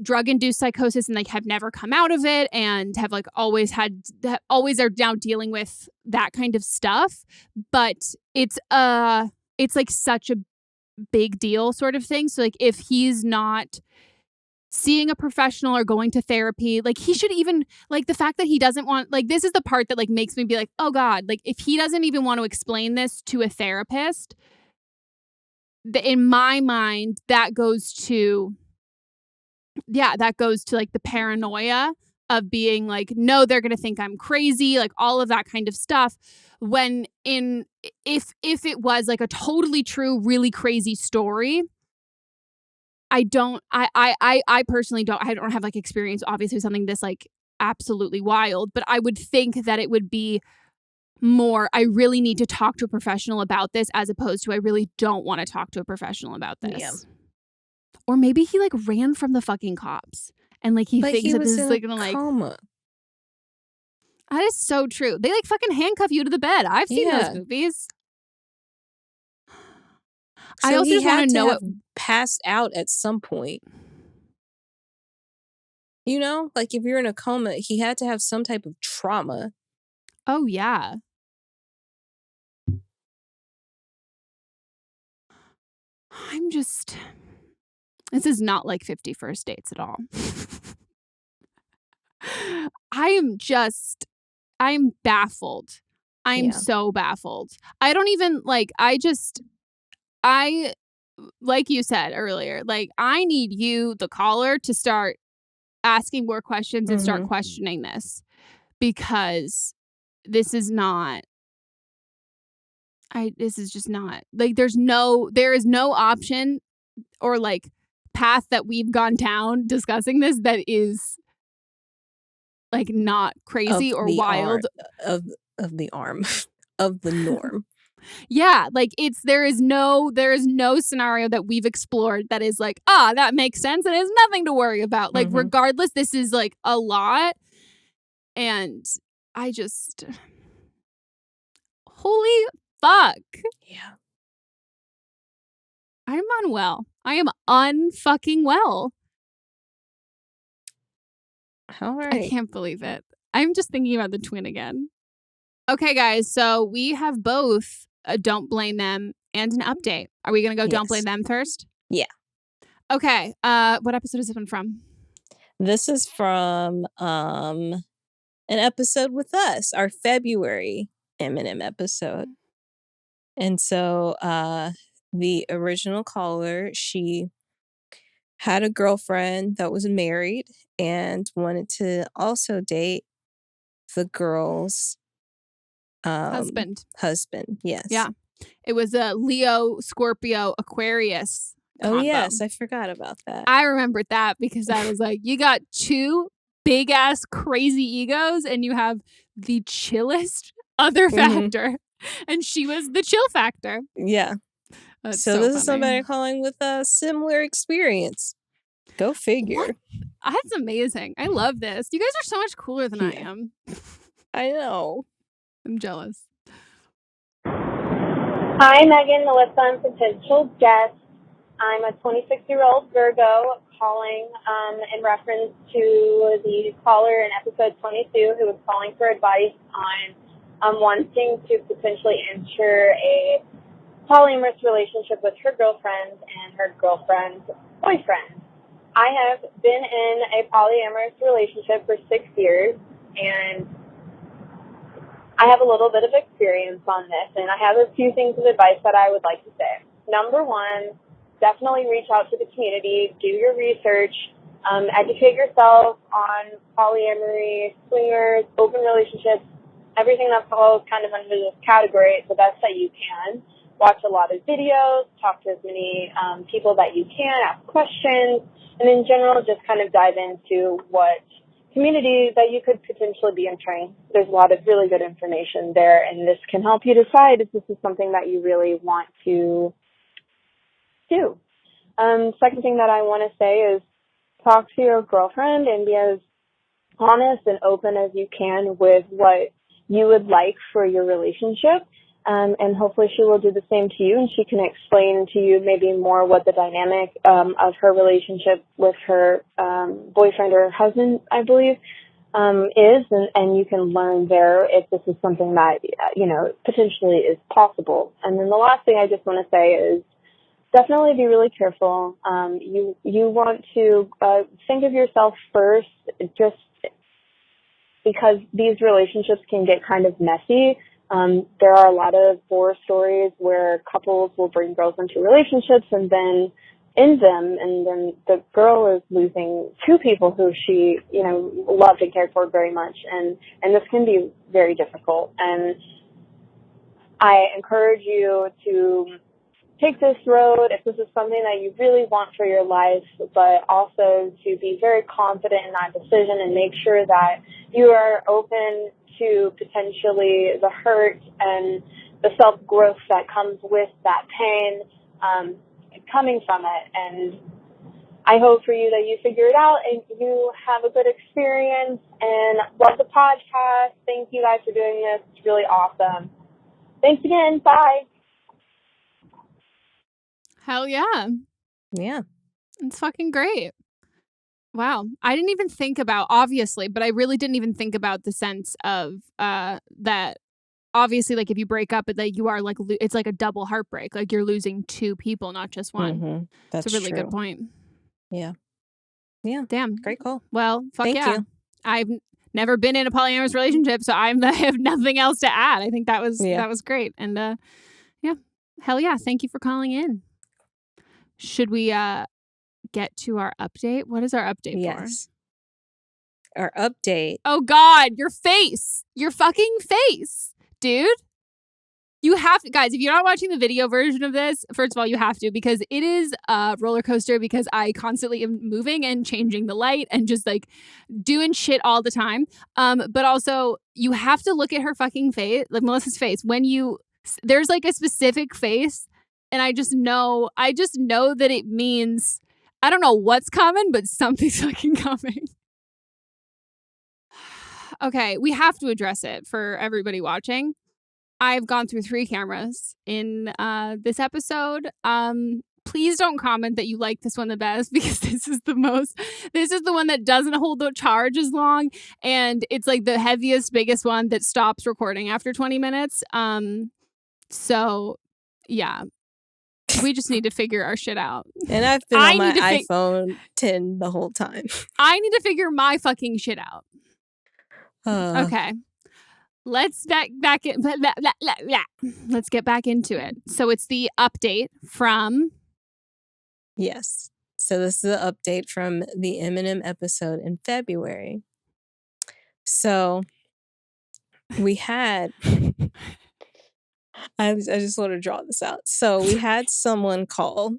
drug-induced psychosis and like have never come out of it and have like always are now dealing with that kind of stuff. But it's like such a big deal sort of thing. So like if he's not seeing a professional or going to therapy, like he should even, like the fact that he doesn't want, like this is the part that like makes me be like, oh God, like if he doesn't even want to explain this to a therapist, in my mind, that goes to like the paranoia of being like, no, they're going to think I'm crazy, like all of that kind of stuff. When if it was like a totally true, really crazy story, I personally don't have like experience obviously with something this like absolutely wild, but I would think that it would be more, I really need to talk to a professional about this, as opposed to I really don't want to talk to a professional about this. Yeah. Or maybe he like ran from the fucking cops and like he thinks that this is like gonna like coma. That is so true. They like fucking handcuff you to the bed. I've seen those movies. So I also just want to know it passed out at some point. You know, like if you're in a coma, he had to have some type of trauma. Oh yeah. This is not like 50 First Dates at all. I'm baffled. I'm so baffled. I don't even like, like you said earlier, like I need you, the caller, to start asking more questions and start questioning this, because this is just not like, there is no option or like path that we've gone down discussing this that is like not crazy or wild of the arm of the norm. Yeah, like there is no scenario that we've explored that is like, that makes sense and is nothing to worry about. Like regardless, this is like a lot, and I just, holy fuck. Yeah. I'm unwell. I am unfucking well. All right. I can't believe it. I'm just thinking about the twin again. Okay, guys. So we have both a Don't Blame Them and an update. Are we going to go Don't Blame Them first? Yeah. Okay. What episode is this one from? This is from an episode with us, our February Eminem episode. And so the original caller, she had a girlfriend that was married and wanted to also date the girl's husband. Yes. Yeah. It was a Leo, Scorpio, Aquarius combo. Oh, yes. I forgot about that. I remembered that because I was like, you got two big ass crazy egos and you have the chillest other factor. And she was the chill factor. Yeah. That's so this is somebody calling with a similar experience. Go figure. What? That's amazing. I love this. You guys are so much cooler than I am. I know. I'm jealous. Hi, Meghan, Melissa, and potential guest. I'm a 26-year-old Virgo calling in reference to the caller in episode 22 who was calling for advice on wanting to potentially enter a polyamorous relationship with her girlfriend and her girlfriend's boyfriend. I have been in a polyamorous relationship for 6 years, and I have a little bit of experience on this, and I have a few things of advice that I would like to say. Number one, definitely reach out to the community, do your research, educate yourself on polyamory, swingers, open relationships, everything that falls kind of under this category the best that you can. Watch a lot of videos, talk to as many people that you can, ask questions, and in general, just kind of dive into what community that you could potentially be entering. There's a lot of really good information there, and this can help you decide if this is something that you really want to do. Second thing that I want to say is talk to your girlfriend and be as honest and open as you can with what you would like for your relationship. And hopefully she will do the same to you, and she can explain to you maybe more what the dynamic of her relationship with her boyfriend or husband, I believe, is, and you can learn there if this is something that, potentially is possible. And then the last thing I just want to say is definitely be really careful. You want to think of yourself first, just because these relationships can get kind of messy. There are a lot of horror stories where couples will bring girls into relationships and then end them, and then the girl is losing two people who she, loved and cared for very much, and this can be very difficult. And I encourage you to take this road if this is something that you really want for your life, but also to be very confident in that decision and make sure that you are open to potentially the hurt and the self-growth that comes with that pain coming from it. And I hope for you that you figure it out and you have a good experience, and love the podcast. Thank you guys for doing this. It's really awesome. Thanks again. Bye. Hell yeah. Yeah. It's fucking great. Wow. I didn't even think about, obviously, but I really didn't even think about the sense of that obviously, like, if you break up, that you are like, it's like a double heartbreak. Like, you're losing two people, not just one. Mm-hmm. That's a really true. good point. Yeah. Yeah. Damn. Great call. Well, Thank you. I've never been in a polyamorous relationship, so I have nothing else to add. I think that was great. And yeah. Hell yeah. Thank you for calling in. Should we get to our update? What is our update for? Our update. Oh God, your face. Your fucking face, dude. You have to, guys, if you're not watching the video version of this, first of all, you have to, because it is a roller coaster, because I constantly am moving and changing the light and just like doing shit all the time. But also you have to look at her fucking face, like Melissa's face, when there's like a specific face, and I just know that it means, I don't know what's coming, but something's fucking coming. Okay, we have to address it for everybody watching. I've gone through 3 cameras in this episode. Please don't comment that you like this one the best, because this is the one that doesn't hold the charge as long, and it's like the heaviest, biggest one that stops recording after 20 minutes. So yeah, we just need to figure our shit out. And I've been on my iPhone 10 the whole time. I need to figure my fucking shit out. Okay. Let's let's get back into it. So it's the update from... Yes. So this is the update from the Eminem episode in February. So we had I just want to draw this out. So we had someone call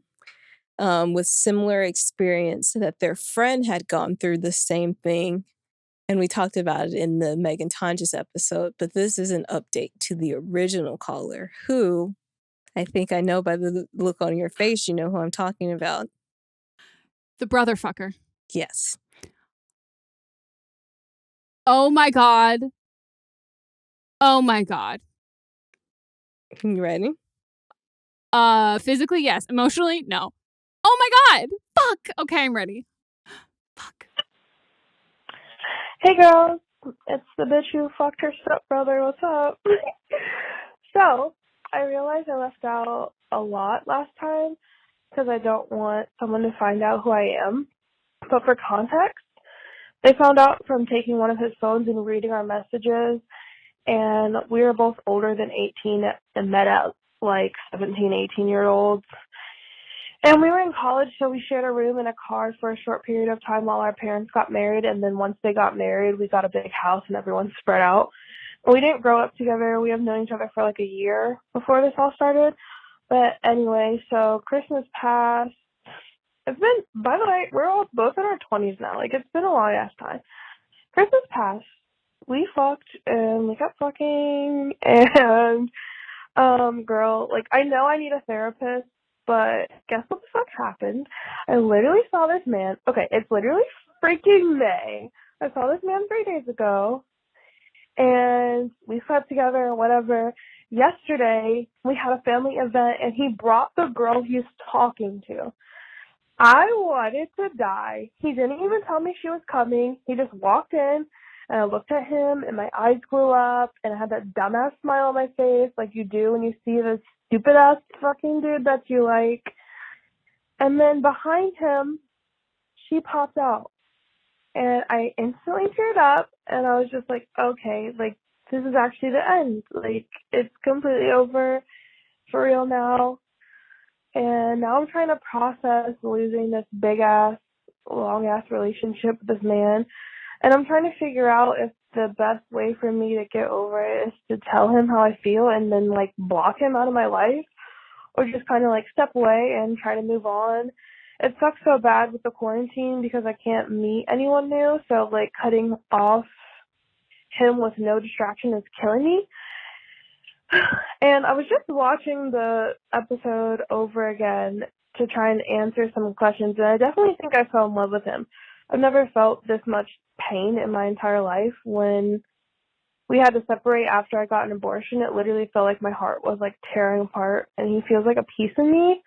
with similar experience that their friend had gone through the same thing. And we talked about it in the Meghan episode, but this is an update to the original caller, who I think I know by the look on your face, you know who I'm talking about. The brother fucker. Yes. Oh my God. Oh my God. You ready? Physically, yes. Emotionally, no. Oh my God. Fuck. Okay, I'm ready. Fuck. Hey girls, it's the bitch who fucked her stepbrother. What's up? So, I realized I left out a lot last time because I don't want someone to find out who I am. But for context, they found out from taking one of his phones and reading our messages, and we were both older than 18 and met at like 17, 18-year-olds. And we were in college, so we shared a room and a car for a short period of time while our parents got married. And then once they got married, we got a big house and everyone spread out. We didn't grow up together. We have known each other for like a year before this all started. But anyway, so Christmas passed. It's been, by the way, we're all both in our 20s now. Like, it's been a long ass time. Christmas passed. We fucked and we kept fucking. And, girl, like, I know I need a therapist. But guess what the fuck happened? I literally saw this man. Okay, it's literally freaking May. I saw this man 3 days ago, and we slept together or whatever. Yesterday, we had a family event, and he brought the girl he's talking to. I wanted to die. He didn't even tell me she was coming. He just walked in, and I looked at him, and my eyes grew up, and I had that dumbass smile on my face like you do when you see this stupid-ass fucking dude that you like. And then behind him, she popped out. And I instantly teared up, and I was just like, okay, like, this is actually the end. Like, it's completely over for real now. And now I'm trying to process losing this big-ass, long-ass relationship with this man. And I'm trying to figure out if the best way for me to get over it is to tell him how I feel and then, like, block him out of my life, or just kind of, like, step away and try to move on. It sucks so bad with the quarantine because I can't meet anyone new, so, like, cutting off him with no distraction is killing me. And I was just watching the episode over again to try and answer some questions, and I definitely think I fell in love with him. I've never felt this much pain in my entire life. When we had to separate after I got an abortion, it literally felt like my heart was like tearing apart, and he feels like a piece of me.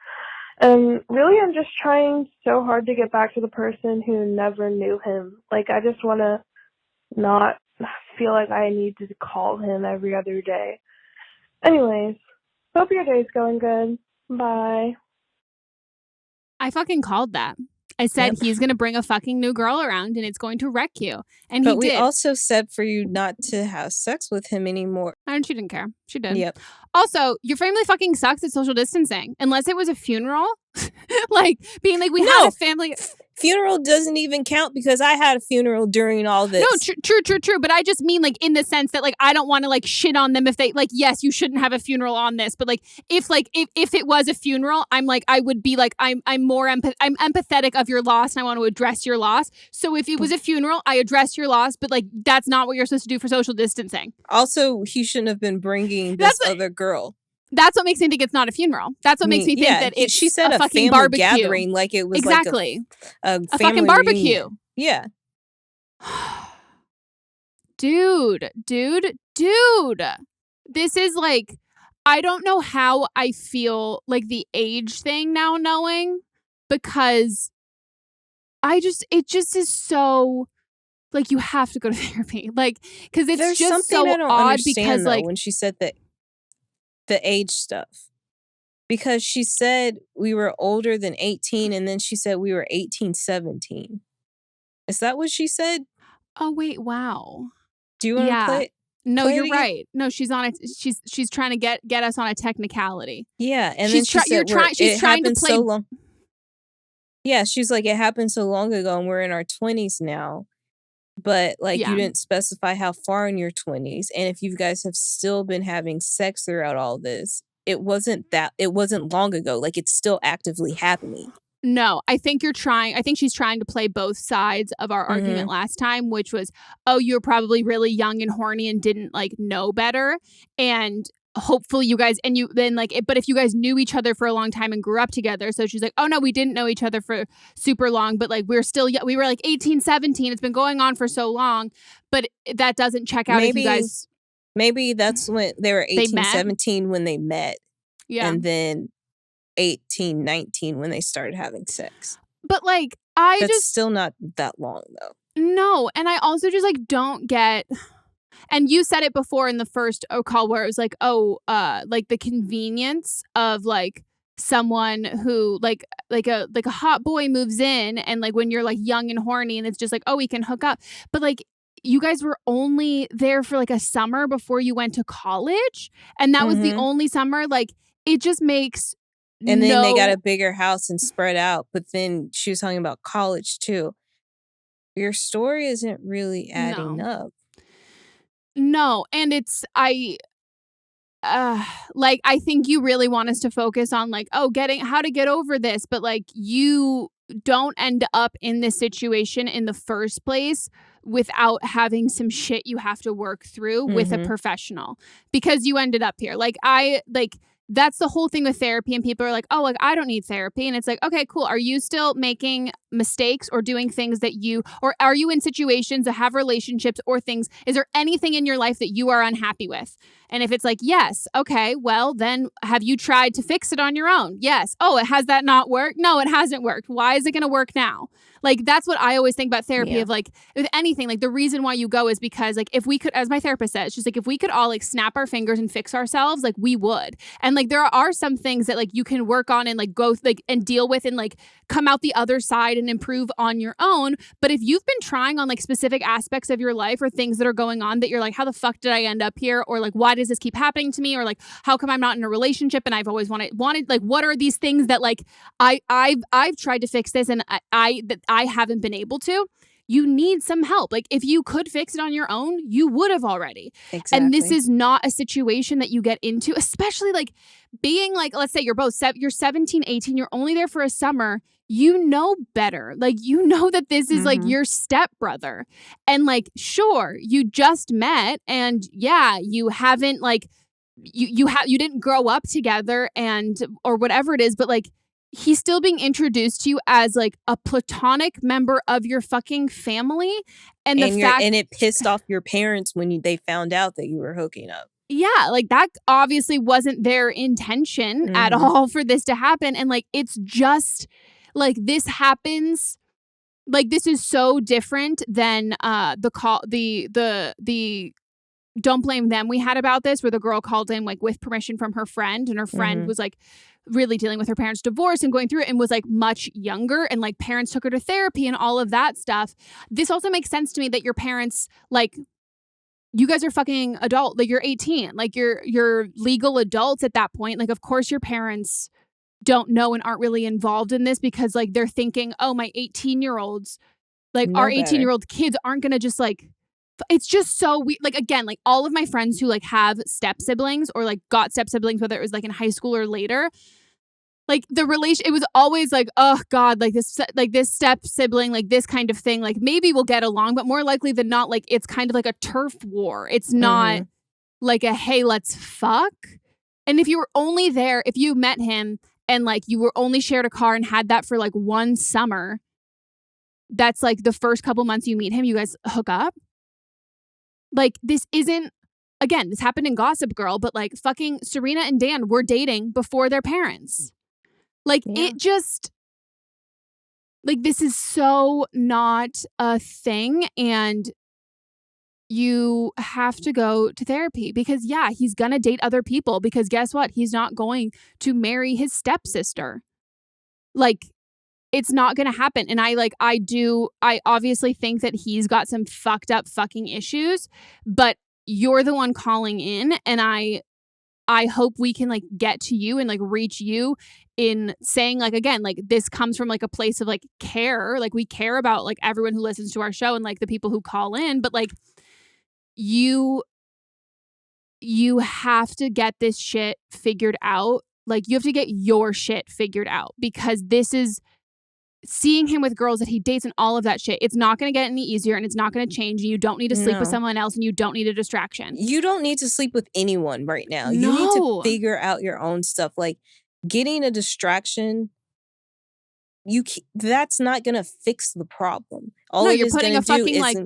And really, I'm just trying so hard to get back to the person who never knew him. Like, I just want to not feel like I need to call him every other day. Anyways, hope your day's going good. Bye. I fucking called that. I said he's going to bring a fucking new girl around and it's going to wreck you. And he did. But we also said for you not to have sex with him anymore. And she didn't care. She did. Yep. Also, your family fucking sucks at social distancing. Unless it was a funeral. Like, being like, we had a family... Funeral doesn't even count because I had a funeral during all this. No, true. But I just mean, like, in the sense that, like, I don't want to, like, shit on them if they, like, yes, you shouldn't have a funeral on this. But, like, if it was a funeral, I'm like, I would be like, I'm empathetic of your loss and I want to address your loss. So if it was a funeral, I address your loss. But, like, that's not what you're supposed to do for social distancing. Also, he shouldn't have been bringing this other girl. That's what makes me think it's not a funeral. That's what makes me think that it's she said a fucking family barbecue. Gathering, like it was exactly. Like a fucking barbecue. Reunion. Yeah. Dude. This is like, I don't know how I feel like the age thing now knowing, because it just is so, like, you have to go to therapy. Like, because it's There's just so odd because, though, like, when she said that the age stuff, because she said we were older than 18 and then she said we were 18, 17. Is that what she said? Oh, wait, wow. Do you want to play? No, you're right. No, she's on it. She's trying to get us on a technicality. Yeah, and then she said she's trying to play so long. Yeah, she's like, it happened so long ago and we're in our 20s now. but like you didn't specify how far in your 20s, and if you guys have still been having sex throughout all this, it wasn't long ago. Like, it's still actively happening. No, I think she's trying to play both sides of our argument last time, which was, oh, you were probably really young and horny and didn't like know better. And hopefully you guys, and you then like, but if you guys knew each other for a long time and grew up together. So she's like, oh no, we didn't know each other for super long, but like we were like 18, 17. It's been going on for so long, but that doesn't check out if you guys. Maybe that's when they were 18, 17 when they met. Yeah. And then 18, 19 when they started having sex. But like, that's still not that long though. No. And I also just like don't get, and you said it before in the first call where it was like, like the convenience of like someone who like a hot boy moves in, and like when you're like young and horny and it's just like, oh, we can hook up. But like, you guys were only there for like a summer before you went to college, and that was the only summer. Like, it just makes. And then they got a bigger house and spread out. But then she was talking about college too. Your story isn't really adding up. No. And it's, I think you really want us to focus on like, how to get over this. But like, you don't end up in this situation in the first place without having some shit you have to work through with a professional, because you ended up here. That's the whole thing with therapy, and people are like, oh, like, I don't need therapy. And it's like, okay, cool. Are you still making mistakes or doing things or are you in situations that have relationships or things? Is there anything in your life that you are unhappy with? And if it's like, yes, okay, well, then have you tried to fix it on your own? Yes. Oh, has that not worked? No, it hasn't worked. Why is it going to work now? Like, that's what I always think about therapy of like, with anything, like the reason why you go is because like, if we could, as my therapist says, she's like, if we could all like snap our fingers and fix ourselves, like we would. And like, there are some things that like you can work on and like go like and deal with and like come out the other side and improve on your own. But if you've been trying on like specific aspects of your life or things that are going on that you're like, how the fuck did I end up here? Or like, why does this keep happening to me? Or like, how come I'm not in a relationship and I've always wanted like, what are these things that like I've tried to fix this and I haven't been able to? You need some help. Like, if you could fix it on your own, you would have already. Exactly. And this is not a situation that you get into, especially like being like, let's say you're 17, 18, you're only there for a summer. You know better. Like, you know that this is like your stepbrother. And like, sure, you just met and yeah, you haven't like, you didn't grow up together or whatever it is, but like, he's still being introduced to you as like a platonic member of your fucking family. And it pissed off your parents when they found out that you were hooking up. Yeah, like that obviously wasn't their intention at all for this to happen. And like, it's just like, this happens. Like, this is so different than the Don't Blame Them we had about this, where the girl called in like with permission from her friend, and her friend was like really dealing with her parents' divorce and going through it and was like much younger, and like parents took her to therapy and all of that stuff. This also makes sense to me that your parents, like, you guys are fucking adult, like you're 18, like you're legal adults at that point. Like, of course your parents don't know and aren't really involved in this, because like they're thinking, oh, my 18-year-olds, like our 18-year-old kids aren't gonna just like, it's just so weird. Like, again, like all of my friends who like have step siblings or like got step siblings, whether it was like in high school or later, like the relation, it was always like, oh God, like this step sibling, like this kind of thing, like maybe we'll get along, but more likely than not, like it's kind of like a turf war. It's not like a, hey, let's fuck. And if you were only there, if you met him and like you were only shared a car and had that for like one summer, that's like the first couple months you meet him, you guys hook up. Like, this isn't, again, this happened in Gossip Girl, but like fucking Serena and Dan were dating before their parents. Like, it just, like, this is so not a thing. And you have to go to therapy, because yeah, he's going to date other people, because guess what? He's not going to marry his stepsister. Like, it's not going to happen. And I obviously think that he's got some fucked up fucking issues, but you're the one calling in, and I I hope we can like get to you and like reach you in saying like, again, like this comes from like a place of like care. Like we care about like everyone who listens to our show and like the people who call in, but like you have to get this shit figured out. Like you have to get your shit figured out, because this is seeing him with girls that he dates and all of that shit. It's not going to get any easier, and it's not going to change. You don't need to sleep with someone else, and you don't need a distraction. You don't need to sleep with anyone right now. No. You need to figure out your own stuff. Like getting a distraction, that's not going to fix the problem. All you're putting a fucking like,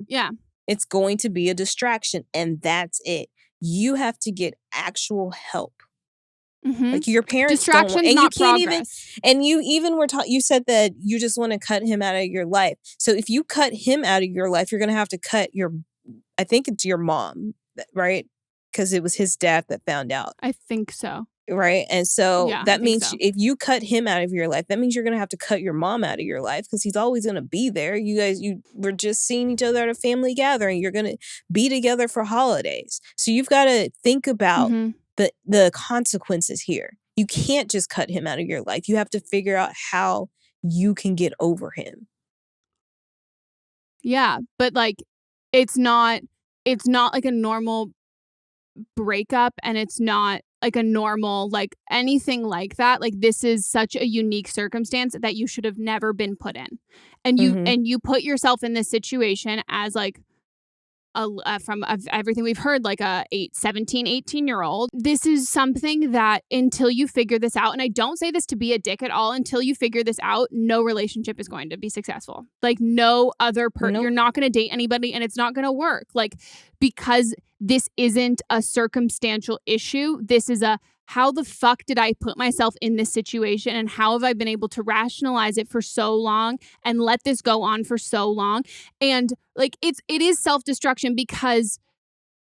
it's going to be a distraction, and that's it. You have to get actual help. Mm-hmm. Like your parents distraction, don't, and not you can't progress. and you even were taught. You said that you just want to cut him out of your life. So if you cut him out of your life, you're going to have to cut I think it's your mom, right? Because it was his dad that found out. I think so. Right. And so that means so. If you cut him out of your life, that means you're going to have to cut your mom out of your life, because he's always going to be there. You were just seeing each other at a family gathering. You're going to be together for holidays. So you've got to think about the consequences here. You can't just cut him out of your life. You have to figure out how you can get over him. Yeah. But like, it's not like a normal breakup, and it's not like a normal like anything like that. Like this is such a unique circumstance that you should have never been put in, and you put yourself in this situation as like from everything we've heard, like a 17, 18-year-old. This is something that until you figure this out, and I don't say this to be a dick at all, until you figure this out, no relationship is going to be successful. Like no other you're not going to date anybody, and it's not going to work. Like, because this isn't a circumstantial issue. This is a, how the fuck did I put myself in this situation, and how have I been able to rationalize it for so long and let this go on for so long? And like it is self-destruction, because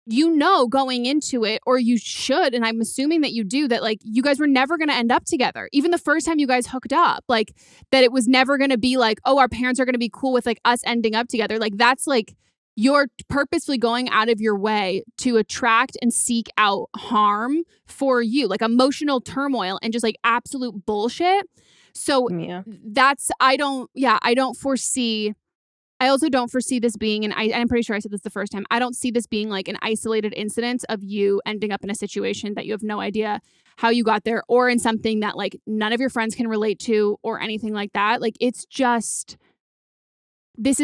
going into it, or you should, and I'm assuming that you do, that like you guys were never going to end up together. Even the first time you guys hooked up, like that it was never going to be like, oh, our parents are going to be cool with like us ending up together. Like that's like you're purposefully going out of your way to attract and seek out harm for you, like emotional turmoil and just like absolute bullshit. So I also don't foresee this being, and I'm pretty sure I said this the first time, I don't see this being like an isolated incident of you ending up in a situation that you have no idea how you got there, or in something that like none of your friends can relate to or anything like that. Like it's just, this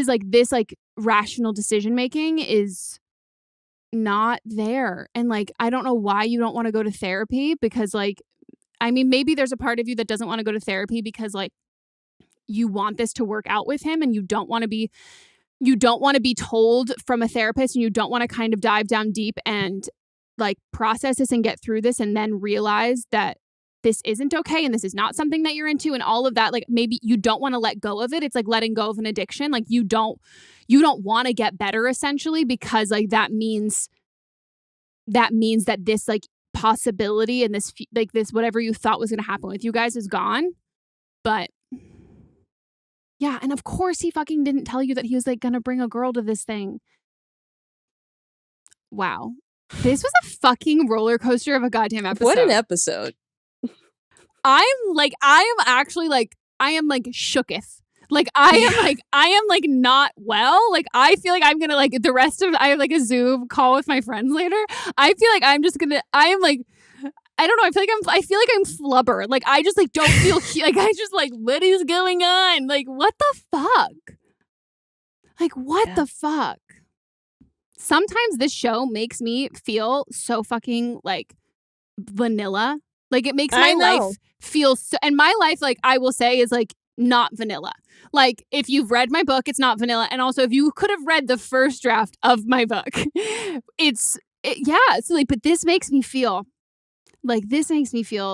rational decision making is not there. And like, I don't know why you don't want to go to therapy, because like, I mean, maybe there's a part of you that doesn't want to go to therapy because like you want this to work out with him, and you don't want to be told from a therapist, and you don't want to kind of dive down deep and like process this and get through this and then realize that this isn't okay and this is not something that you're into and all of that. Like maybe you don't want to let go of it. It's like letting go of an addiction. Like you don't want to get better, essentially, because like that means that this like possibility and this like this whatever you thought was going to happen with you guys is gone. But yeah, and of course he fucking didn't tell you that he was like going to bring a girl to this thing. Wow. This was a fucking roller coaster of a goddamn episode. What an episode. I am shooketh. Like I am not well. Like I feel like I'm gonna like the rest of, I have like a Zoom call with my friends later. I feel like I'm just gonna, I am like, I don't know. I feel like I'm flubber. Like I just like don't feel like I just like, what is going on? Like what the fuck? Like what the fuck? Sometimes this show makes me feel so fucking like vanilla. Like it makes my life feel so, and my life, like I will say, is like not vanilla. Like if you've read my book, it's not vanilla. And also if you could have read the first draft of my book, it's like, but this makes me feel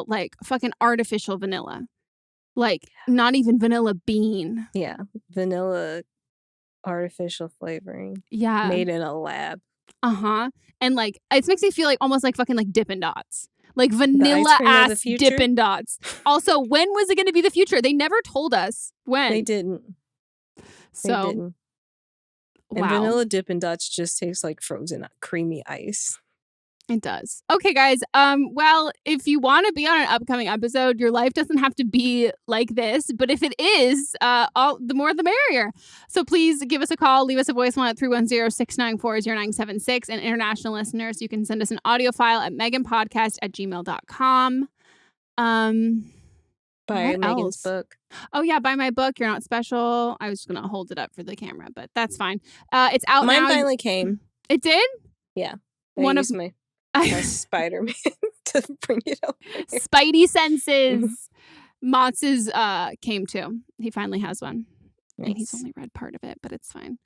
like fucking artificial vanilla. Like not even vanilla bean. Yeah. Vanilla artificial flavoring. Yeah. Made in a lab. Uh-huh. And like it makes me feel like almost like fucking like Dippin' Dots. Like vanilla ass Dippin' Dots. Also, when was it going to be the future? They never told us when. They didn't. Wow. And vanilla Dippin' Dots just tastes like frozen creamy ice. It does. Okay, guys. Well, if you want to be on an upcoming episode, your life doesn't have to be like this. But if it is, the more the merrier. So please give us a call. Leave us a voicemail at 310-694-0976. And international listeners, you can send us an audio file at meghanpodcast@gmail.com. Buy Meghan's book. Oh, yeah. Buy my book. You're Not Special. I was just going to hold it up for the camera, but that's fine. It's out now. Mine finally came. It did? Yeah. One of my Spider-Man to bring it over here. Spidey senses. Monts' came too. He finally has one. Nice. And he's only read part of it, but it's fine.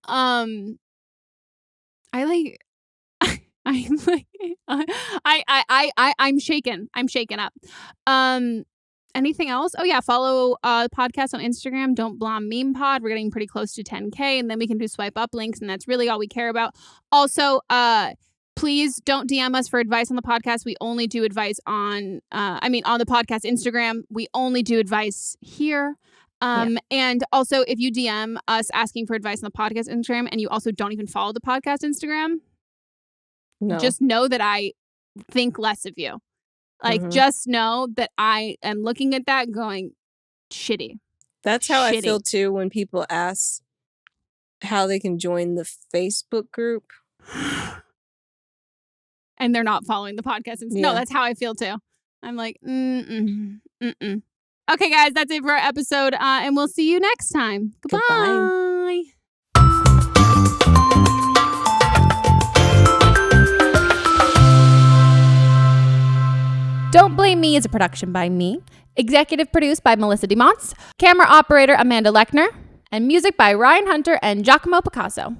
I'm shaken. I'm shaken up. Anything else? Oh yeah, follow podcast on Instagram. Don't Blom Meme Pod. We're getting pretty close to 10K, and then we can do swipe up links, and that's really all we care about. Also, please don't DM us for advice on the podcast. We only do advice on the podcast Instagram. We only do advice here. And also, if you DM us asking for advice on the podcast Instagram and you also don't even follow the podcast Instagram, just know that I think less of you. Like, just know that I am looking at that going, shitty. That's how I feel too when people ask how they can join the Facebook group. And they're not following the podcast. No, that's how I feel too. I'm like, Okay, guys, that's it for our episode. And we'll see you next time. Goodbye. Don't Blame Me is a production by me. Executive produced by Melisa Monts. Camera operator Amanda Lechner. And music by Ryan Hunter and Giacomo Picasso.